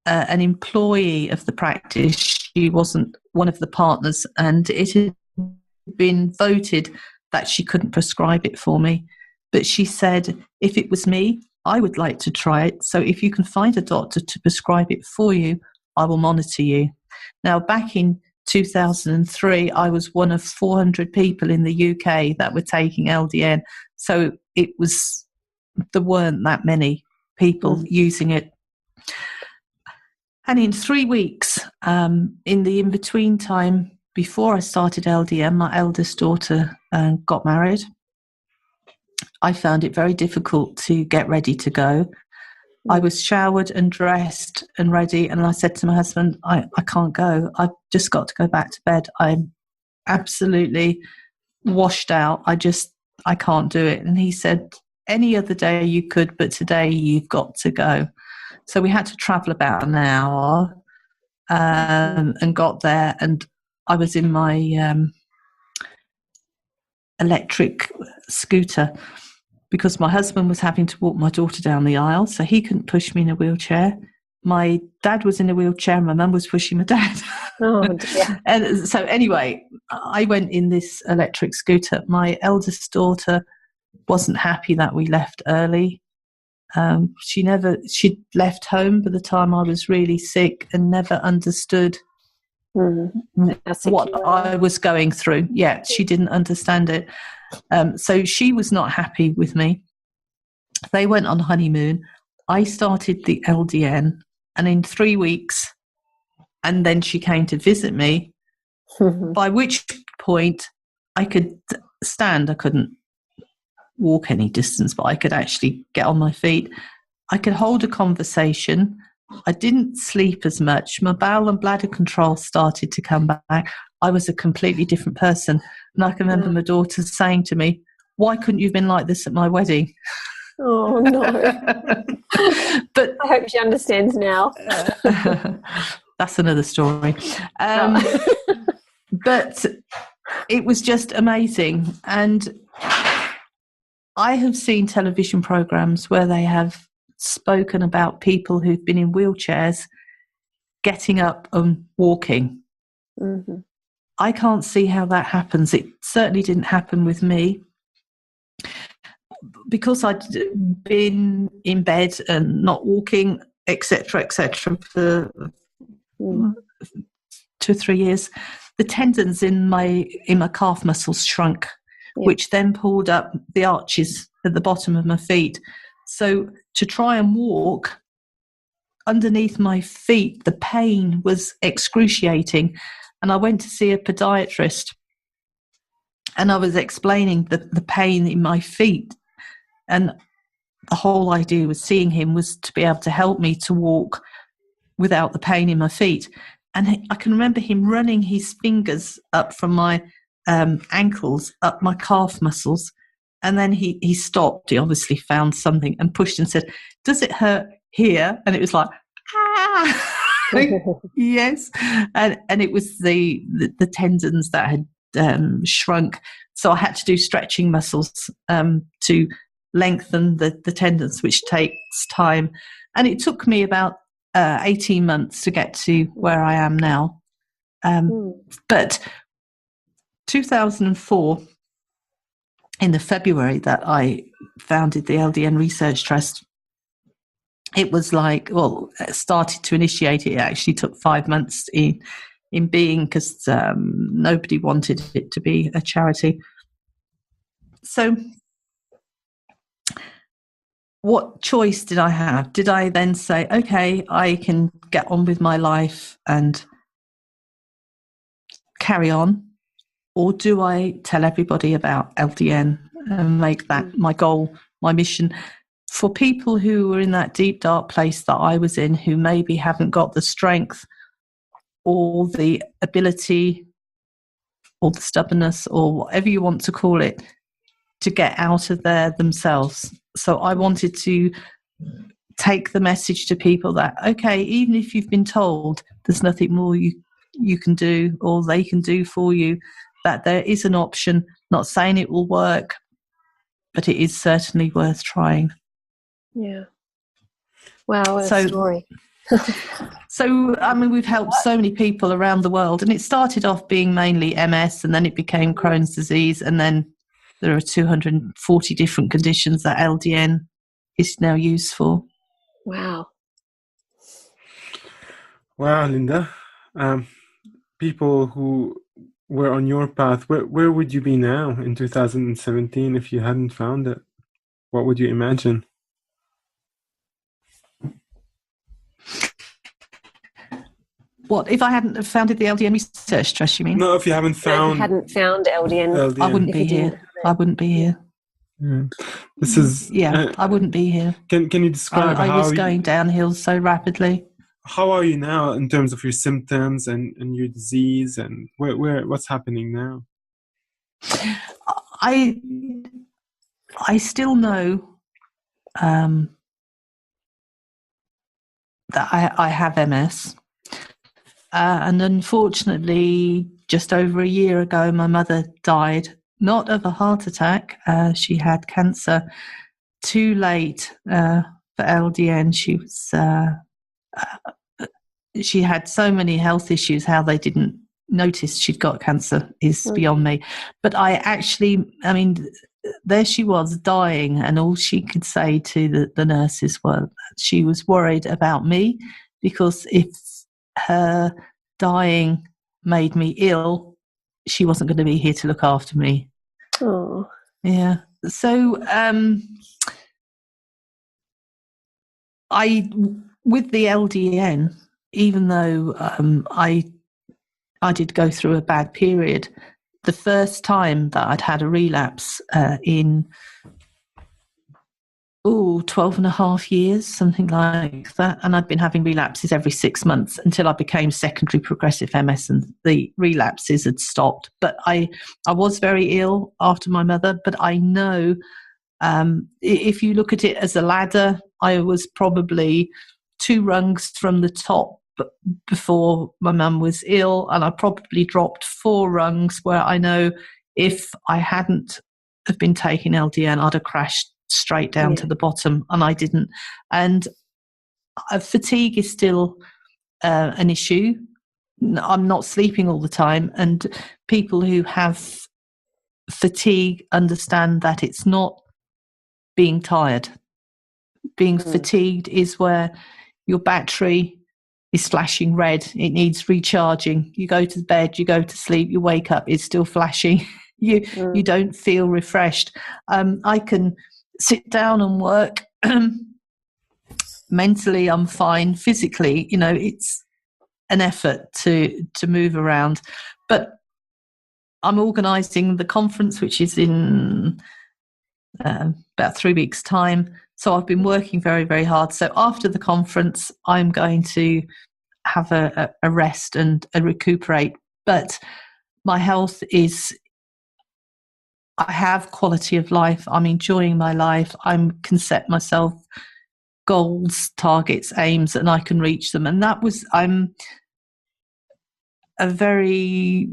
an employee of the practice. She wasn't one of the partners, and it had been voted that she couldn't prescribe it for me. But she said, if it was me, I would like to try it. So if you can find a doctor to prescribe it for you, I will monitor you. Now, back in 2003, I was one of 400 people in the UK that were taking LDN. So there weren't that many people using it. And in 3 weeks, in the in-between time, before I started LDN, my eldest daughter got married. I found it very difficult to get ready to go. I was showered and dressed and ready, and I said to my husband, I can't go. I've just got to go back to bed. I'm absolutely washed out. I can't do it. And he said, any other day you could, but today you've got to go. So we had to travel about an hour and got there. And I was in my electric scooter because my husband was having to walk my daughter down the aisle, so he couldn't push me in a wheelchair. My dad was in a wheelchair, my mum was pushing my dad. Oh, dear. And so anyway, I went in this electric scooter. My eldest daughter wasn't happy that we left early. She'd left home by the time I was really sick and never understood what I was going through. Yeah, she didn't understand it. So she was not happy with me. They went on honeymoon. I started the LDN, and in 3 weeks, and then she came to visit me, by which point I could stand. I couldn't walk any distance, but I could actually get on my feet. I could hold a conversation. I didn't sleep as much. My bowel and bladder control started to come back. I was a completely different person. And I can remember my daughter saying to me, why couldn't you have been like this at my wedding? Oh, no. But I hope she understands now. That's another story. But it was just amazing. And I have seen television programs where they have spoken about people who've been in wheelchairs getting up and walking. Mm-hmm. I can't see how that happens. It certainly didn't happen with me. Because I'd been in bed and not walking, etc., for 2 or 3 years, the tendons in my calf muscles shrunk, which then pulled up the arches at the bottom of my feet. So to try and walk underneath my feet, the pain was excruciating. And I went to see a podiatrist, and I was explaining the pain in my feet. And the whole idea with seeing him was to be able to help me to walk without the pain in my feet. And I can remember him running his fingers up from my ankles, up my calf muscles. And then he stopped. He obviously found something and pushed and said, does it hurt here? And it was like, ah, yes. And it was the tendons that had shrunk. So I had to do stretching muscles to lengthen the tendons, which takes time. And it took me about 18 months to get to where I am now. But 2004, in the February that I founded the LDN Research Trust, it was like, well, started to initiate it. It actually took 5 months in being, because nobody wanted it to be a charity. So what choice did I have? Did I then say, okay, I can get on with my life and carry on? Or do I tell everybody about LDN and make that my goal, my mission? For people who were in that deep, dark place that I was in, who maybe haven't got the strength or the ability or the stubbornness or whatever you want to call it, to get out of there themselves. So I wanted to take the message to people that, okay, even if you've been told there's nothing more you can do or they can do for you, that there is an option. Not saying it will work, but it is certainly worth trying. Yeah. Wow, what a story. So, I mean, we've helped so many people around the world, and it started off being mainly MS, and then it became Crohn's disease, and then there are 240 different conditions that LDN is now used for. Wow. Wow, Linda. People who were on your path, where would you be now in 2017 if you hadn't found it? What would you imagine? What, if I hadn't founded the LDN Research Trust, you mean? No, if you haven't found... LDN. I wouldn't be here. I wouldn't be here. Yeah. This is... I wouldn't be here. Can you describe I how... was going downhill so rapidly. How are you now in terms of your symptoms and your disease, and what's happening now? I still know that I have MS. And unfortunately, just over a year ago, my mother died, not of a heart attack. She had cancer too late for LDN. She had so many health issues. How they didn't notice she'd got cancer is beyond me. But there she was dying, and all she could say to the nurses was she was worried about me, because if her dying made me ill, she wasn't going to be here to look after me. Oh, yeah. So with the LDN, even though I did go through a bad period, the first time that I'd had a relapse in 12 and a half years, something like that. And I'd been having relapses every 6 months until I became secondary progressive MS, and the relapses had stopped. But I was very ill after my mother, but I know if you look at it as a ladder, I was probably 2 rungs from the top before my mum was ill, and I probably dropped 4 rungs where I know if I hadn't have been taking LDN, I'd have crashed straight down to the bottom, and I didn't. And fatigue is still an issue. I'm not sleeping all the time, and people who have fatigue understand that it's not being tired. Being fatigued is where your battery is flashing red. It needs recharging. You go to bed, you go to sleep, you wake up, it's still flashing. You don't feel refreshed. I can sit down and work. Mentally, I'm fine. Physically, it's an effort to move around. But I'm organising the conference, which is in about 3 weeks' time. So I've been working very, very hard. So after the conference, I'm going to have a rest and a recuperate. But my health is, I have quality of life. I'm enjoying my life. I can set myself goals, targets, aims, and I can reach them. And I'm a very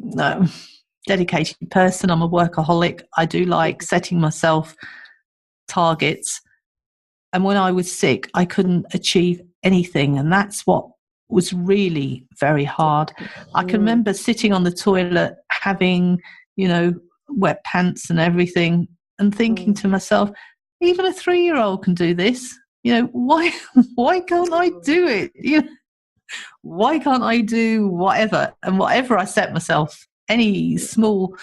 dedicated person. I'm a workaholic. I do like setting myself targets. And when I was sick, I couldn't achieve anything. And that's what was really very hard. I can remember sitting on the toilet having, wet pants and everything, and thinking to myself, even a 3-year-old can do this. Why can't I do it? Why can't I do whatever? And whatever I set myself, any small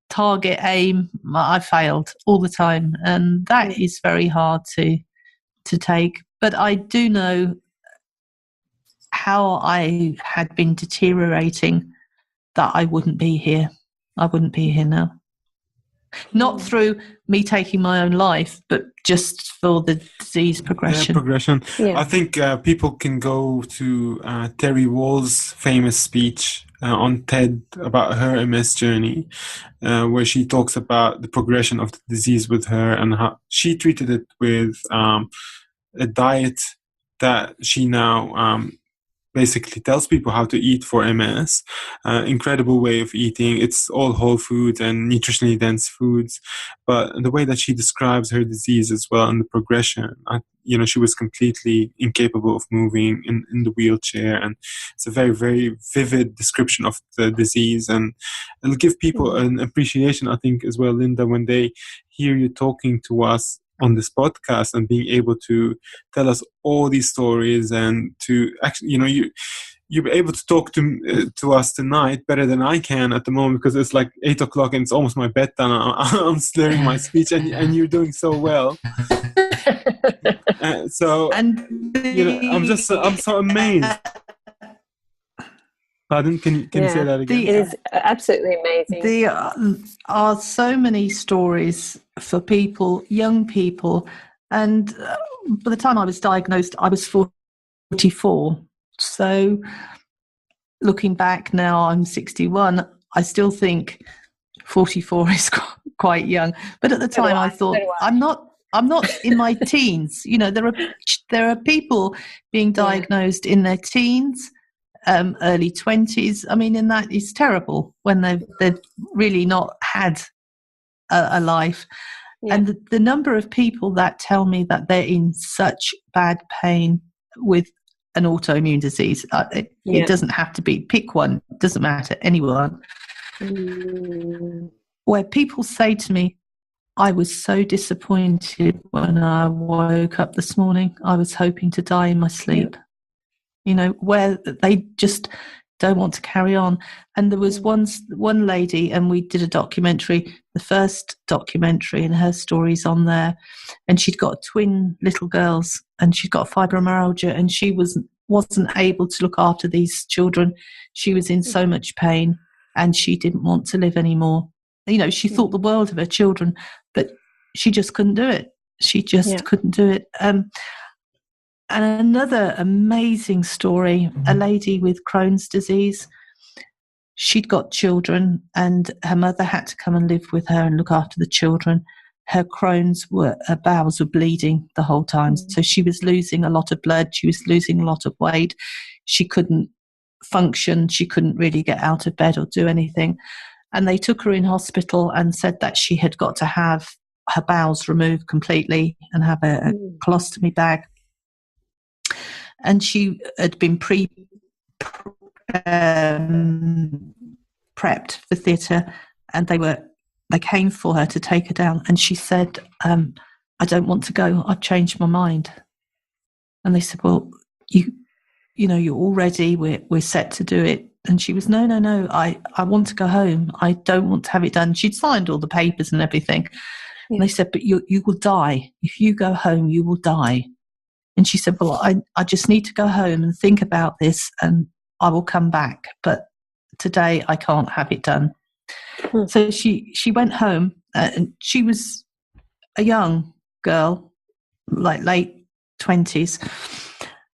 target, aim, I failed all the time. And that is very hard to take. But I do know how I had been deteriorating, that I wouldn't be here. I wouldn't be here now. Not through me taking my own life, but just for the disease progression. I think people can go to Terry Wall's famous speech on TED about her MS journey, where she talks about the progression of the disease with her, and how she treated it with a diet that she now basically tells people how to eat for MS. Incredible way of eating. It's all whole foods and nutritionally dense foods. But the way that she describes her disease as well and the progression, she was completely incapable of moving in the wheelchair. And it's a very, very vivid description of the disease. And it'll give people an appreciation, I think, as well, Linda, when they hear you talking to us on this podcast and being able to tell us all these stories, and to actually, you're able to talk to us tonight better than I can at the moment, because it's like 8 o'clock and it's almost my bedtime. I'm slurring my speech, and you're doing so well. I'm so amazed. Pardon? Can you say that again? It is absolutely amazing. There are so many stories for people, young people, and by the time I was diagnosed, I was 44. So looking back now, I'm 61. I still think 44 is quite young. But at the time I thought, I'm not in my teens. You know, there are people being diagnosed in their teens, early 20s. I mean, and that is terrible when they've really not had a life. Yeah. And the number of people that tell me that they're in such bad pain with an autoimmune disease, it doesn't have to be, pick one, it doesn't matter, anyone. Where people say to me, I was so disappointed when I woke up this morning. I was hoping to die in my sleep. Yeah. You know, where they just don't want to carry on. And there was one lady, and we did a documentary, the first documentary, and her story's on there. And she'd got twin little girls, and she'd got fibromyalgia, and she wasn't able to look after these children. She was in so much pain, and she didn't want to live anymore. You know, she thought the world of her children, but she just couldn't do it. She just couldn't do it. And another amazing story, a lady with Crohn's disease. She'd got children, and her mother had to come and live with her and look after the children. Her her bowels were bleeding the whole time. So she was losing a lot of blood. She was losing a lot of weight. She couldn't function. She couldn't really get out of bed or do anything. And they took her in hospital and said that she had got to have her bowels removed completely and have a colostomy bag. And she had been prepped for theatre, and they came for her to take her down, and she said, I don't want to go, I've changed my mind. And they said, well, you know, you're all ready, we're set to do it. And she was, no, I want to go home, I don't want to have it done. She'd signed all the papers and everything. And they said, but you will die. If you go home, you will die. And she said, well, I just need to go home and think about this, and I will come back. But today I can't have it done. So she went home, and she was a young girl, like late 20s.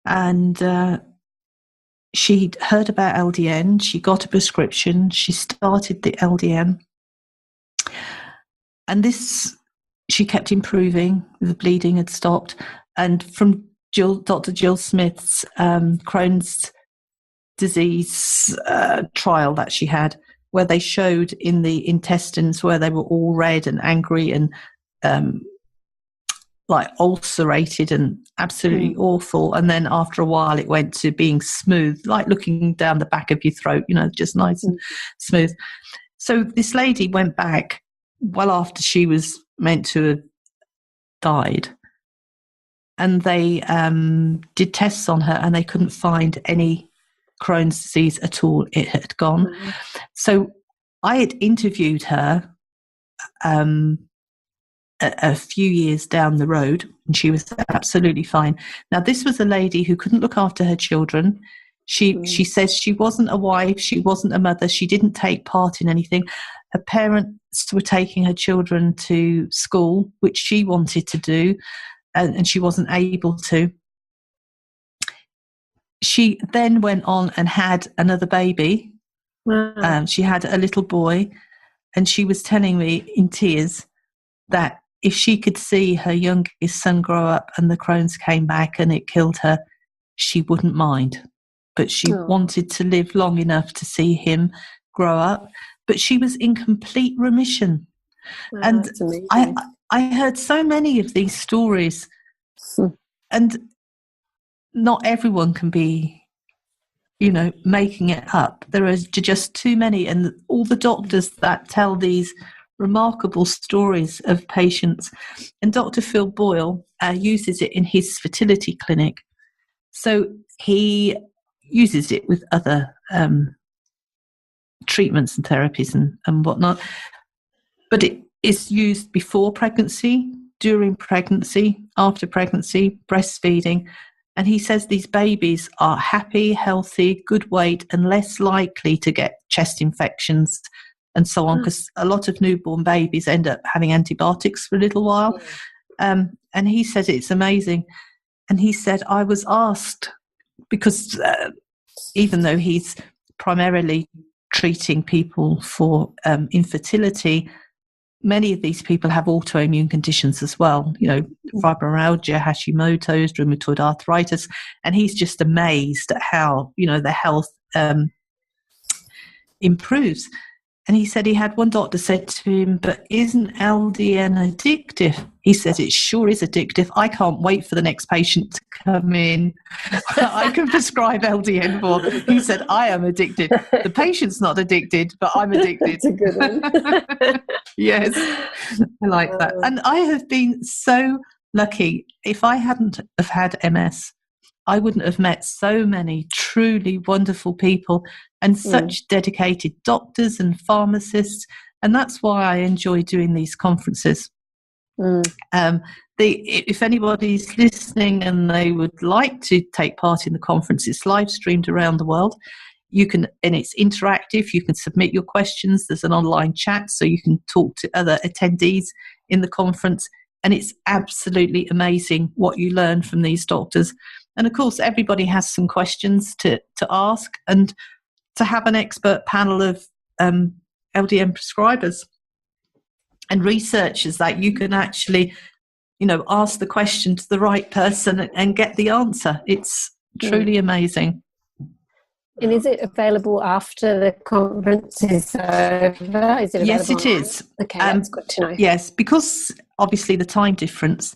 And she'd heard about LDN. She got a prescription. She started the LDN. And she kept improving. The bleeding had stopped. And from Dr. Jill Smith's Crohn's disease trial that she had, where they showed in the intestines where they were all red and angry and like ulcerated and absolutely awful. And then after a while it went to being smooth, like looking down the back of your throat, you know, just nice and smooth. So this lady went back well after she was meant to have died. And they did tests on her, and they couldn't find any Crohn's disease at all. It had gone. So I had interviewed her a few years down the road, and she was absolutely fine. Now, this was a lady who couldn't look after her children. She says she wasn't a wife, she wasn't a mother, she didn't take part in anything. Her parents were taking her children to school, which she wanted to do, and she wasn't able to. She then went on and had another baby. Wow. She had a little boy, and she was telling me in tears that if she could see her youngest son grow up and the Crohn's came back and it killed her, she wouldn't mind. But she wanted to live long enough to see him grow up. But she was in complete remission. Wow, and I heard so many of these stories, and not everyone can be, you know, making it up. There are just too many, and all the doctors that tell these remarkable stories of patients. And Dr. Phil Boyle uses it in his fertility clinic. So he uses it with other treatments and therapies and whatnot. But it is used before pregnancy, during pregnancy, after pregnancy, breastfeeding. And he says these babies are happy, healthy, good weight, and less likely to get chest infections and so on, because a lot of newborn babies end up having antibiotics for a little while. And he said it's amazing. And he said, I was asked, because even though he's primarily treating people for infertility, many of these people have autoimmune conditions as well, fibromyalgia, Hashimoto's, rheumatoid arthritis, and he's just amazed at how, their health improves. And he said he had one doctor said to him, but isn't LDN addictive? He said, it sure is addictive. I can't wait for the next patient to come in I can prescribe LDN for. He said, I am addicted. The patient's not addicted, but I'm addicted. That's a good one. Yes, I like that. And I have been so lucky. If I hadn't have had MS, I wouldn't have met so many truly wonderful people and such dedicated doctors and pharmacists. And that's why I enjoy doing these conferences. If anybody's listening and they would like to take part in the conference, it's live streamed around the world. You can, and it's interactive. You can submit your questions. There's an online chat, so you can talk to other attendees in the conference. And it's absolutely amazing what you learn from these doctors. And of course, everybody has some questions to ask, and to have an expert panel of LDN prescribers and researchers that you can actually, ask the question to the right person and get the answer. It's truly amazing. And is it available after the conference is over? Is it available? Yes, it is. Okay, that's good to know. Yes, because obviously the time difference.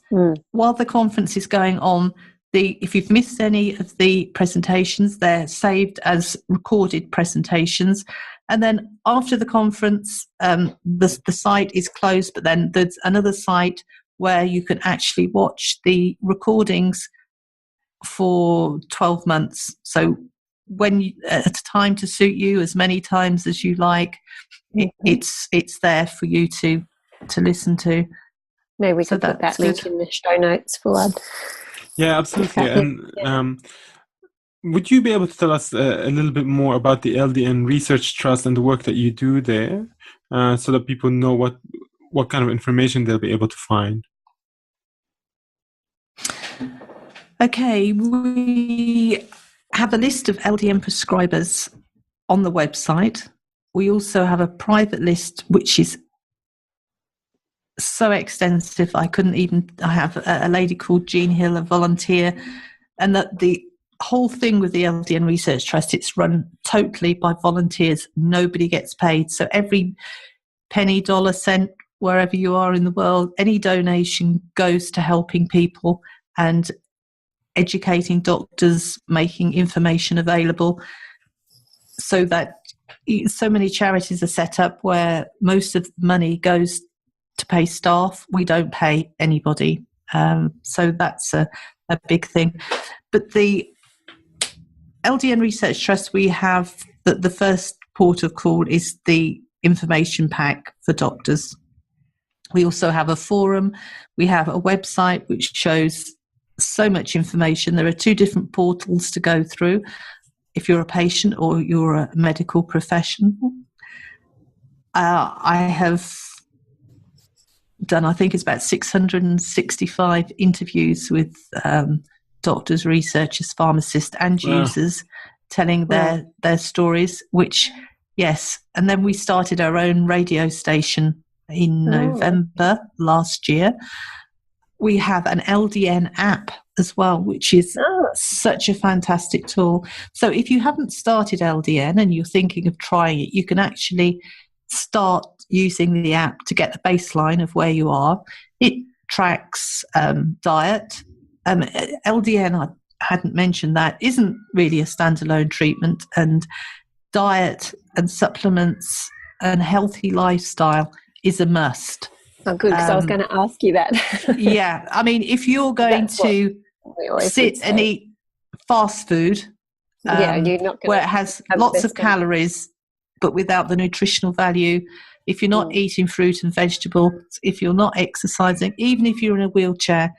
While the conference is going on, if you've missed any of the presentations, they're saved as recorded presentations. And then after the conference, the site is closed, but then there's another site where you can actually watch the recordings for 12 months. So when at a time to suit you, as many times as you like, it's there for you to listen to. Maybe we can put that link in the show notes, Fouad. Yeah, absolutely. And would you be able to tell us a little bit more about the LDN Research Trust and the work that you do there, so that people know what kind of information they'll be able to find? Okay, we have a list of LDN prescribers on the website. We also have a private list, which is so extensive. I have a lady called Jean Hill, a volunteer, and that the whole thing with the LDN Research Trust, it's run totally by volunteers. Nobody gets paid. So every penny, dollar, cent, wherever you are in the world, any donation goes to helping people and educating doctors, making information available, so that so many charities are set up where most of the money goes to pay staff. We don't pay anybody. So that's a big thing. But the LDN Research Trust, we have the first port of call is the information pack for doctors. We also have a forum. We have a website which shows so much information. There are 2 different portals to go through if you're a patient or you're a medical professional. I have done, I think it's about 665 interviews with doctors, researchers, pharmacists and users telling their stories, which, yes. And then we started our own radio station in November last year. We have an LDN app as well, which is such a fantastic tool. So if you haven't started LDN and you're thinking of trying it, you can actually start using the app to get the baseline of where you are. It tracks diet. LDN, I hadn't mentioned that, isn't really a standalone treatment, and diet and supplements and healthy lifestyle is a must. Oh, good, because I was going to ask you that. Yeah, I mean, if you're going to sit and eat fast food, you're not where it has lots of calories, but without the nutritional value, if you're not eating fruit and vegetables, if you're not exercising, even if you're in a wheelchair,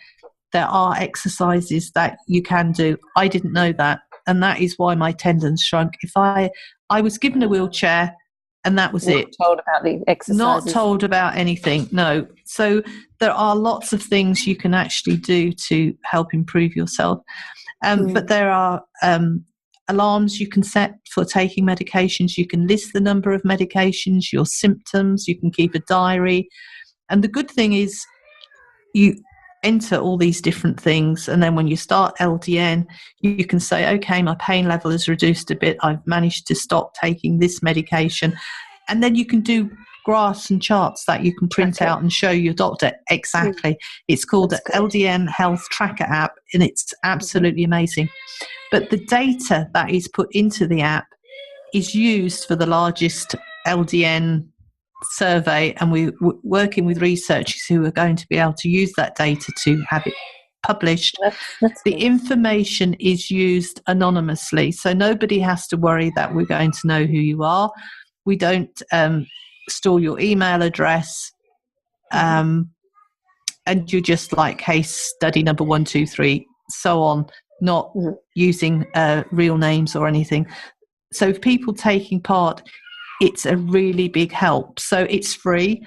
there are exercises that you can do. I didn't know that, and that is why my tendons shrunk. If I was given a wheelchair, and that was it. Not told about the exercises. Not told about anything, no. So there are lots of things you can actually do to help improve yourself. But there are alarms you can set for taking medications. You can list the number of medications, your symptoms, you can keep a diary. And the good thing is you enter all these different things, and then when you start LDN, you can say, okay, my pain level has reduced a bit, I've managed to stop taking this medication. And then you can do graphs and charts that you can print out and show your doctor exactly. It's called the LDN Health Tracker app, and it's absolutely amazing. But the data that is put into the app is used for the largest LDN survey, and we're working with researchers who are going to be able to use that data to have it published. That's the information is used anonymously, so nobody has to worry that we're going to know who you are. We don't store your email address, and you're just like case study number 1, 2, 3, so on, not using real names or anything. So if people taking part, it's a really big help. So it's free,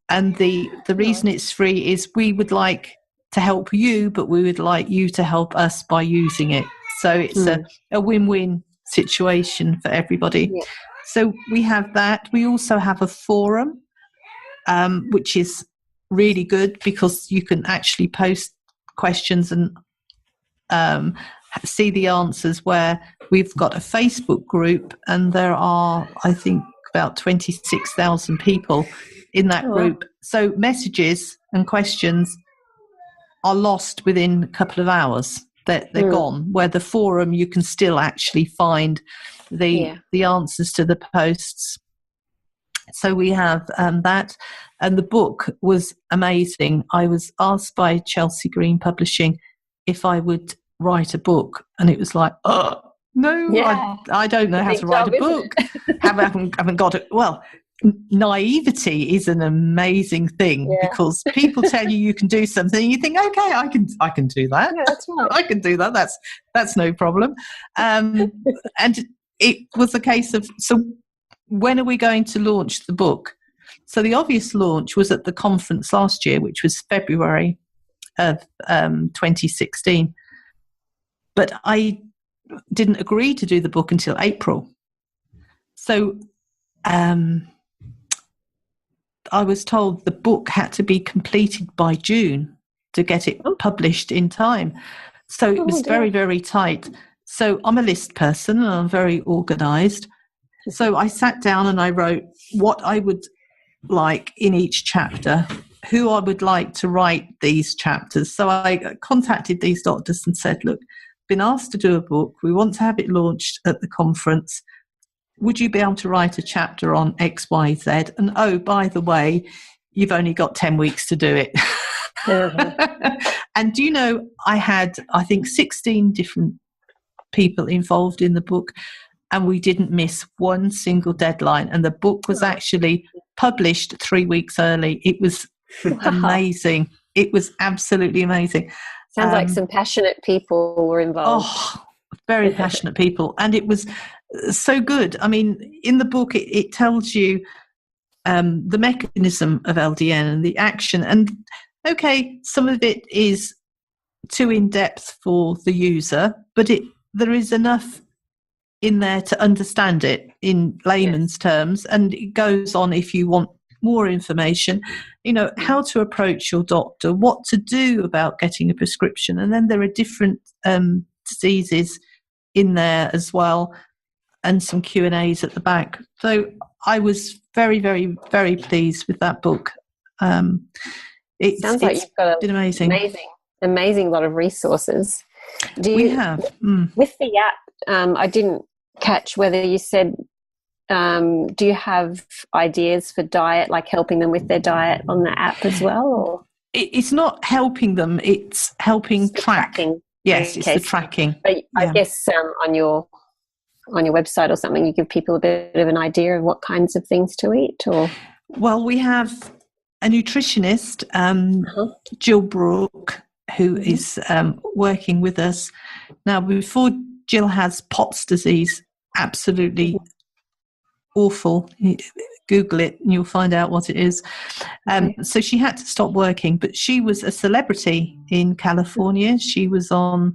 and the reason it's free is we would like to help you, but we would like you to help us by using it. So it's a win-win situation for everybody. Yeah. So we have that. We also have a forum, which is really good because you can actually post questions and see the answers, where we've got a Facebook group, and there are, I think, about 26,000 people in that group. So messages and questions are lost within a couple of hours. They're gone. Where the forum, you can still actually find the answers to the posts. So we have that. And the book was amazing. I was asked by Chelsea Green Publishing if I would write a book, and it was like, no, I don't know how to write a book. haven't got it. Well, naivety is an amazing thing, because people tell you can do something, and you think, okay, I can do that. Yeah, that's right. I can do that. That's no problem. And it was a case of, so when are we going to launch the book? So the obvious launch was at the conference last year, which was February of 2016. But I didn't agree to do the book until April. So I was told the book had to be completed by June to get it published in time. So it was very, very tight. So I'm a list person, and I'm very organised. So I sat down and I wrote what I would like in each chapter, who I would like to write these chapters. So I contacted these doctors and said, look, been asked to do a book. We want to have it launched at the conference. Would you be able to write a chapter on X, Y, Z? And oh, by the way, you've only got 10 weeks to do it. And do you know, I had, I think, 16 different people involved in the book, and we didn't miss one single deadline. And the book was actually published 3 weeks early. It was amazing. It was absolutely amazing. Sounds like some passionate people were involved. Oh, very passionate people. And it was so good. I mean, in the book, it tells you the mechanism of LDN and the action. And, okay, some of it is too in-depth for the user, but there is enough in there to understand it in layman's terms. And it goes on, if you want more information, you know, how to approach your doctor, what to do about getting a prescription. And then there are different diseases in there as well, and some Q&As at the back. So I was very, very, very pleased with that book. It sounds like you've got been amazing lot of resources. We have. With the app, I didn't catch whether you said, do you have ideas for diet, like helping them with their diet on the app as well? Or? It's not helping them, it's helping tracking. Yes, it's the tracking. But I guess on your website or something, you give people a bit of an idea of what kinds of things to eat? Or well, we have a nutritionist, Jill Brooke, who is working with us. Now, before Jill has Pott's disease, absolutely awful. Google it and you'll find out what it is. So she had to stop working, but she was a celebrity in California. She was on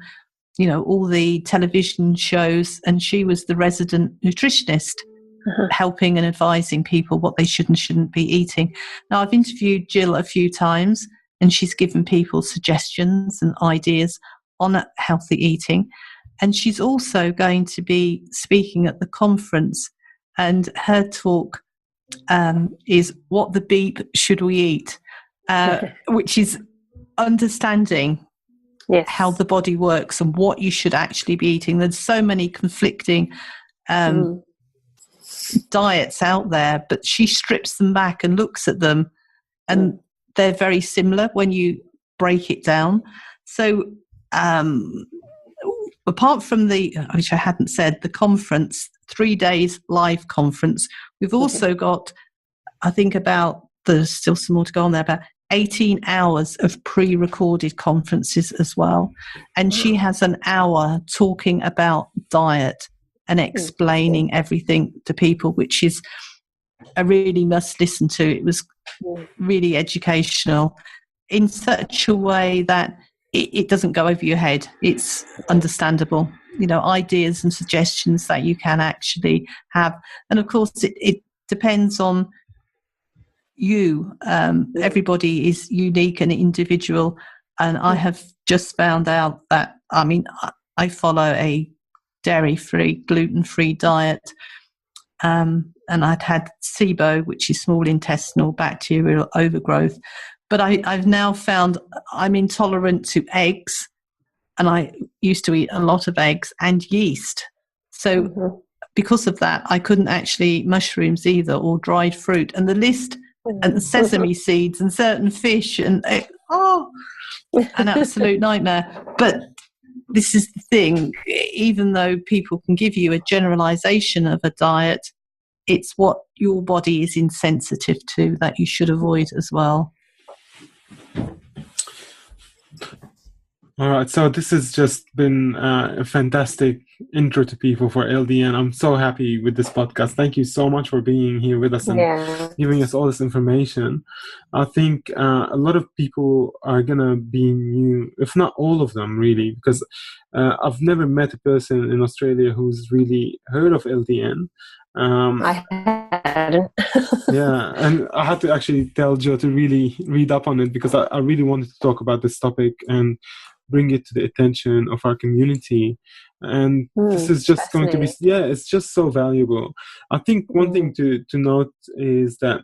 all the television shows, and she was the resident nutritionist, helping and advising people what they should and shouldn't be eating. Now, I've interviewed Jill a few times, and she's given people suggestions and ideas on healthy eating. And she's also going to be speaking at the conference, and her talk is "What the Beep Should We Eat?" Which is understanding how the body works and what you should actually be eating. There's so many conflicting diets out there, but she strips them back and looks at them, and they're very similar when you break it down. So apart from which I hadn't said, the conference, 3 days live conference, we've also got, I think there's still some more to go on there, about 18 hours of pre-recorded conferences as well. And she has an hour talking about diet and explaining everything to people, which is a really must listen to. It was really educational in such a way that it doesn't go over your head. It's understandable, ideas and suggestions that you can actually have. And of course, it depends on you. Everybody is unique and individual. And I have just found out that, I follow a dairy-free, gluten-free diet. And I'd had SIBO, which is small intestinal bacterial overgrowth. But I've now found I'm intolerant to eggs, and I used to eat a lot of eggs and yeast. So because of that, I couldn't actually eat mushrooms either, or dried fruit. And the list, and sesame seeds and certain fish, and an absolute nightmare. But this is the thing, even though people can give you a generalization of a diet, it's what your body is insensitive to that you should avoid as well. All right, so this has just been a fantastic intro to people for LDN. I'm so happy with this podcast. Thank you so much for being here with us and giving us all this information. I think a lot of people are going to be new, if not all of them really, because I've never met a person in Australia who's really heard of LDN. I hadn't. Yeah, and I had to actually tell Joe to really read up on it, because I really wanted to talk about this topic and bring it to the attention of our community. And this is just going to be, it's just so valuable. I think one thing to note is that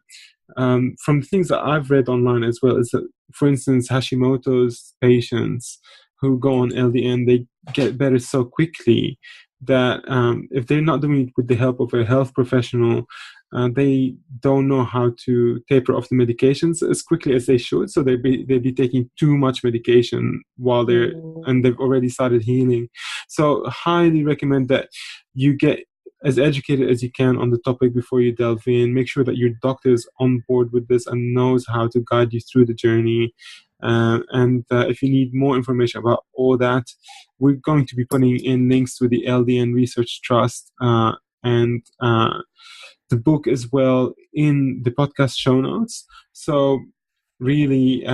from the things that I've read online as well, is that, for instance, Hashimoto's patients who go on LDN, they get better so quickly that if they're not doing it with the help of a health professional, they don't know how to taper off the medications as quickly as they should. So they'd be taking too much medication while and they've already started healing. So highly recommend that you get as educated as you can on the topic before you delve in. Make sure that your doctor is on board with this and knows how to guide you through the journey. And if you need more information about all that, we're going to be putting in links to the LDN Research Trust and the book as well in the podcast show notes. So really,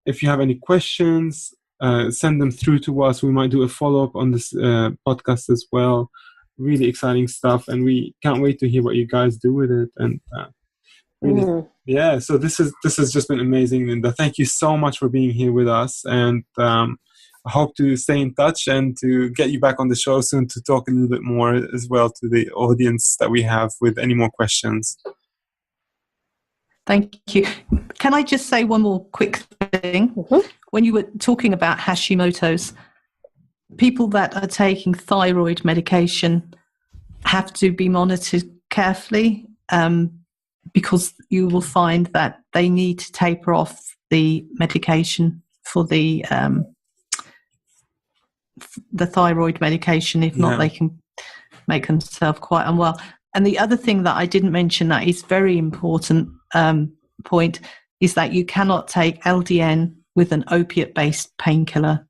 if you have any questions, send them through to us. We might do a follow-up on this podcast as well. Really exciting stuff, and we can't wait to hear what you guys do with it. And really, so this has just been amazing, Linda. Thank you so much for being here with us, and I hope to stay in touch and to get you back on the show soon to talk a little bit more as well to the audience that we have with any more questions. Thank you. Can I just say one more quick thing? When you were talking about Hashimoto's, people that are taking thyroid medication have to be monitored carefully, because you will find that they need to taper off the medication for the thyroid medication. If not, they can make themselves quite unwell. And the other thing that I didn't mention that is very important point is that you cannot take LDN with an opiate-based painkiller.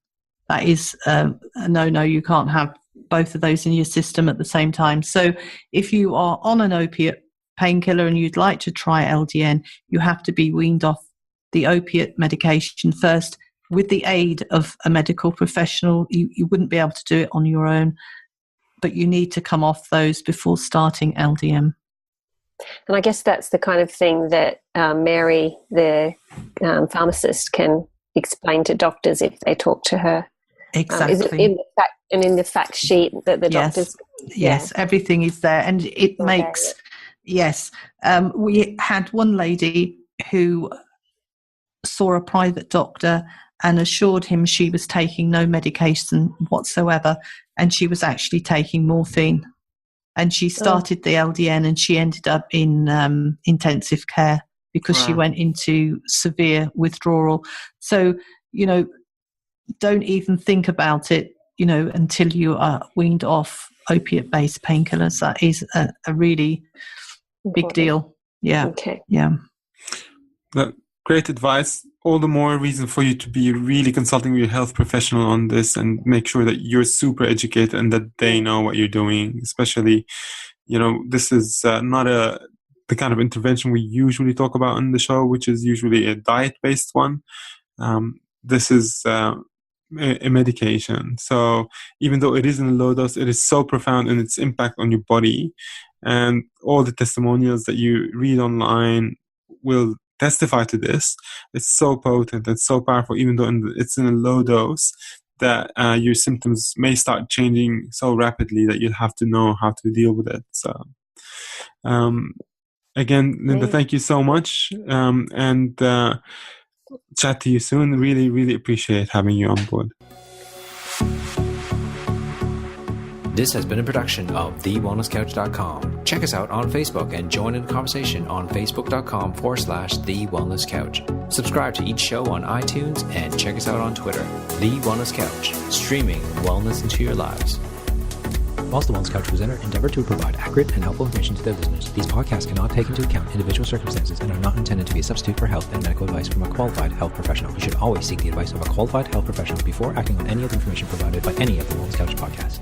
That is a no-no. You can't have both of those in your system at the same time. So if you are on an opiate painkiller and you'd like to try LDN, you have to be weaned off the opiate medication first with the aid of a medical professional. You wouldn't be able to do it on your own, but you need to come off those before starting LDN. And I guess that's the kind of thing that Mary, the pharmacist, can explain to doctors if they talk to her. Exactly. Is it in the fact sheet that the doctors? Yes, everything is there, and it makes. Yes, we had one lady who saw a private doctor and assured him she was taking no medication whatsoever, and she was actually taking morphine. And she started the LDN, and she ended up in intensive care because she went into severe withdrawal. So, don't even think about it, until you are weaned off opiate-based painkillers. That is a really big deal. Yeah. Okay. Yeah. Great advice. All the more reason for you to be really consulting with your health professional on this and make sure that you're super educated and that they know what you're doing. Especially, this is not the kind of intervention we usually talk about on the show, which is usually a diet-based one. This is a medication. So even though it is in a low dose, it is so profound in its impact on your body. And all the testimonials that you read online will testify to this. It's so potent and so powerful, even though it's in a low dose, that your symptoms may start changing so rapidly that you'll have to know how to deal with it. So again, Linda, thank you so much, and chat to you soon. Really, really appreciate having you on board. This has been a production of TheWellnessCouch.com. Check us out on Facebook and join in the conversation on Facebook.com/The Wellness Couch. Subscribe to each show on iTunes and check us out on Twitter. The Wellness Couch, streaming wellness into your lives. Whilst the Wellness Couch presenter endeavor to provide accurate and helpful information to their listeners, these podcasts cannot take into account individual circumstances and are not intended to be a substitute for health and medical advice from a qualified health professional. You should always seek the advice of a qualified health professional before acting on any of the information provided by any of the Wellness Couch podcasts.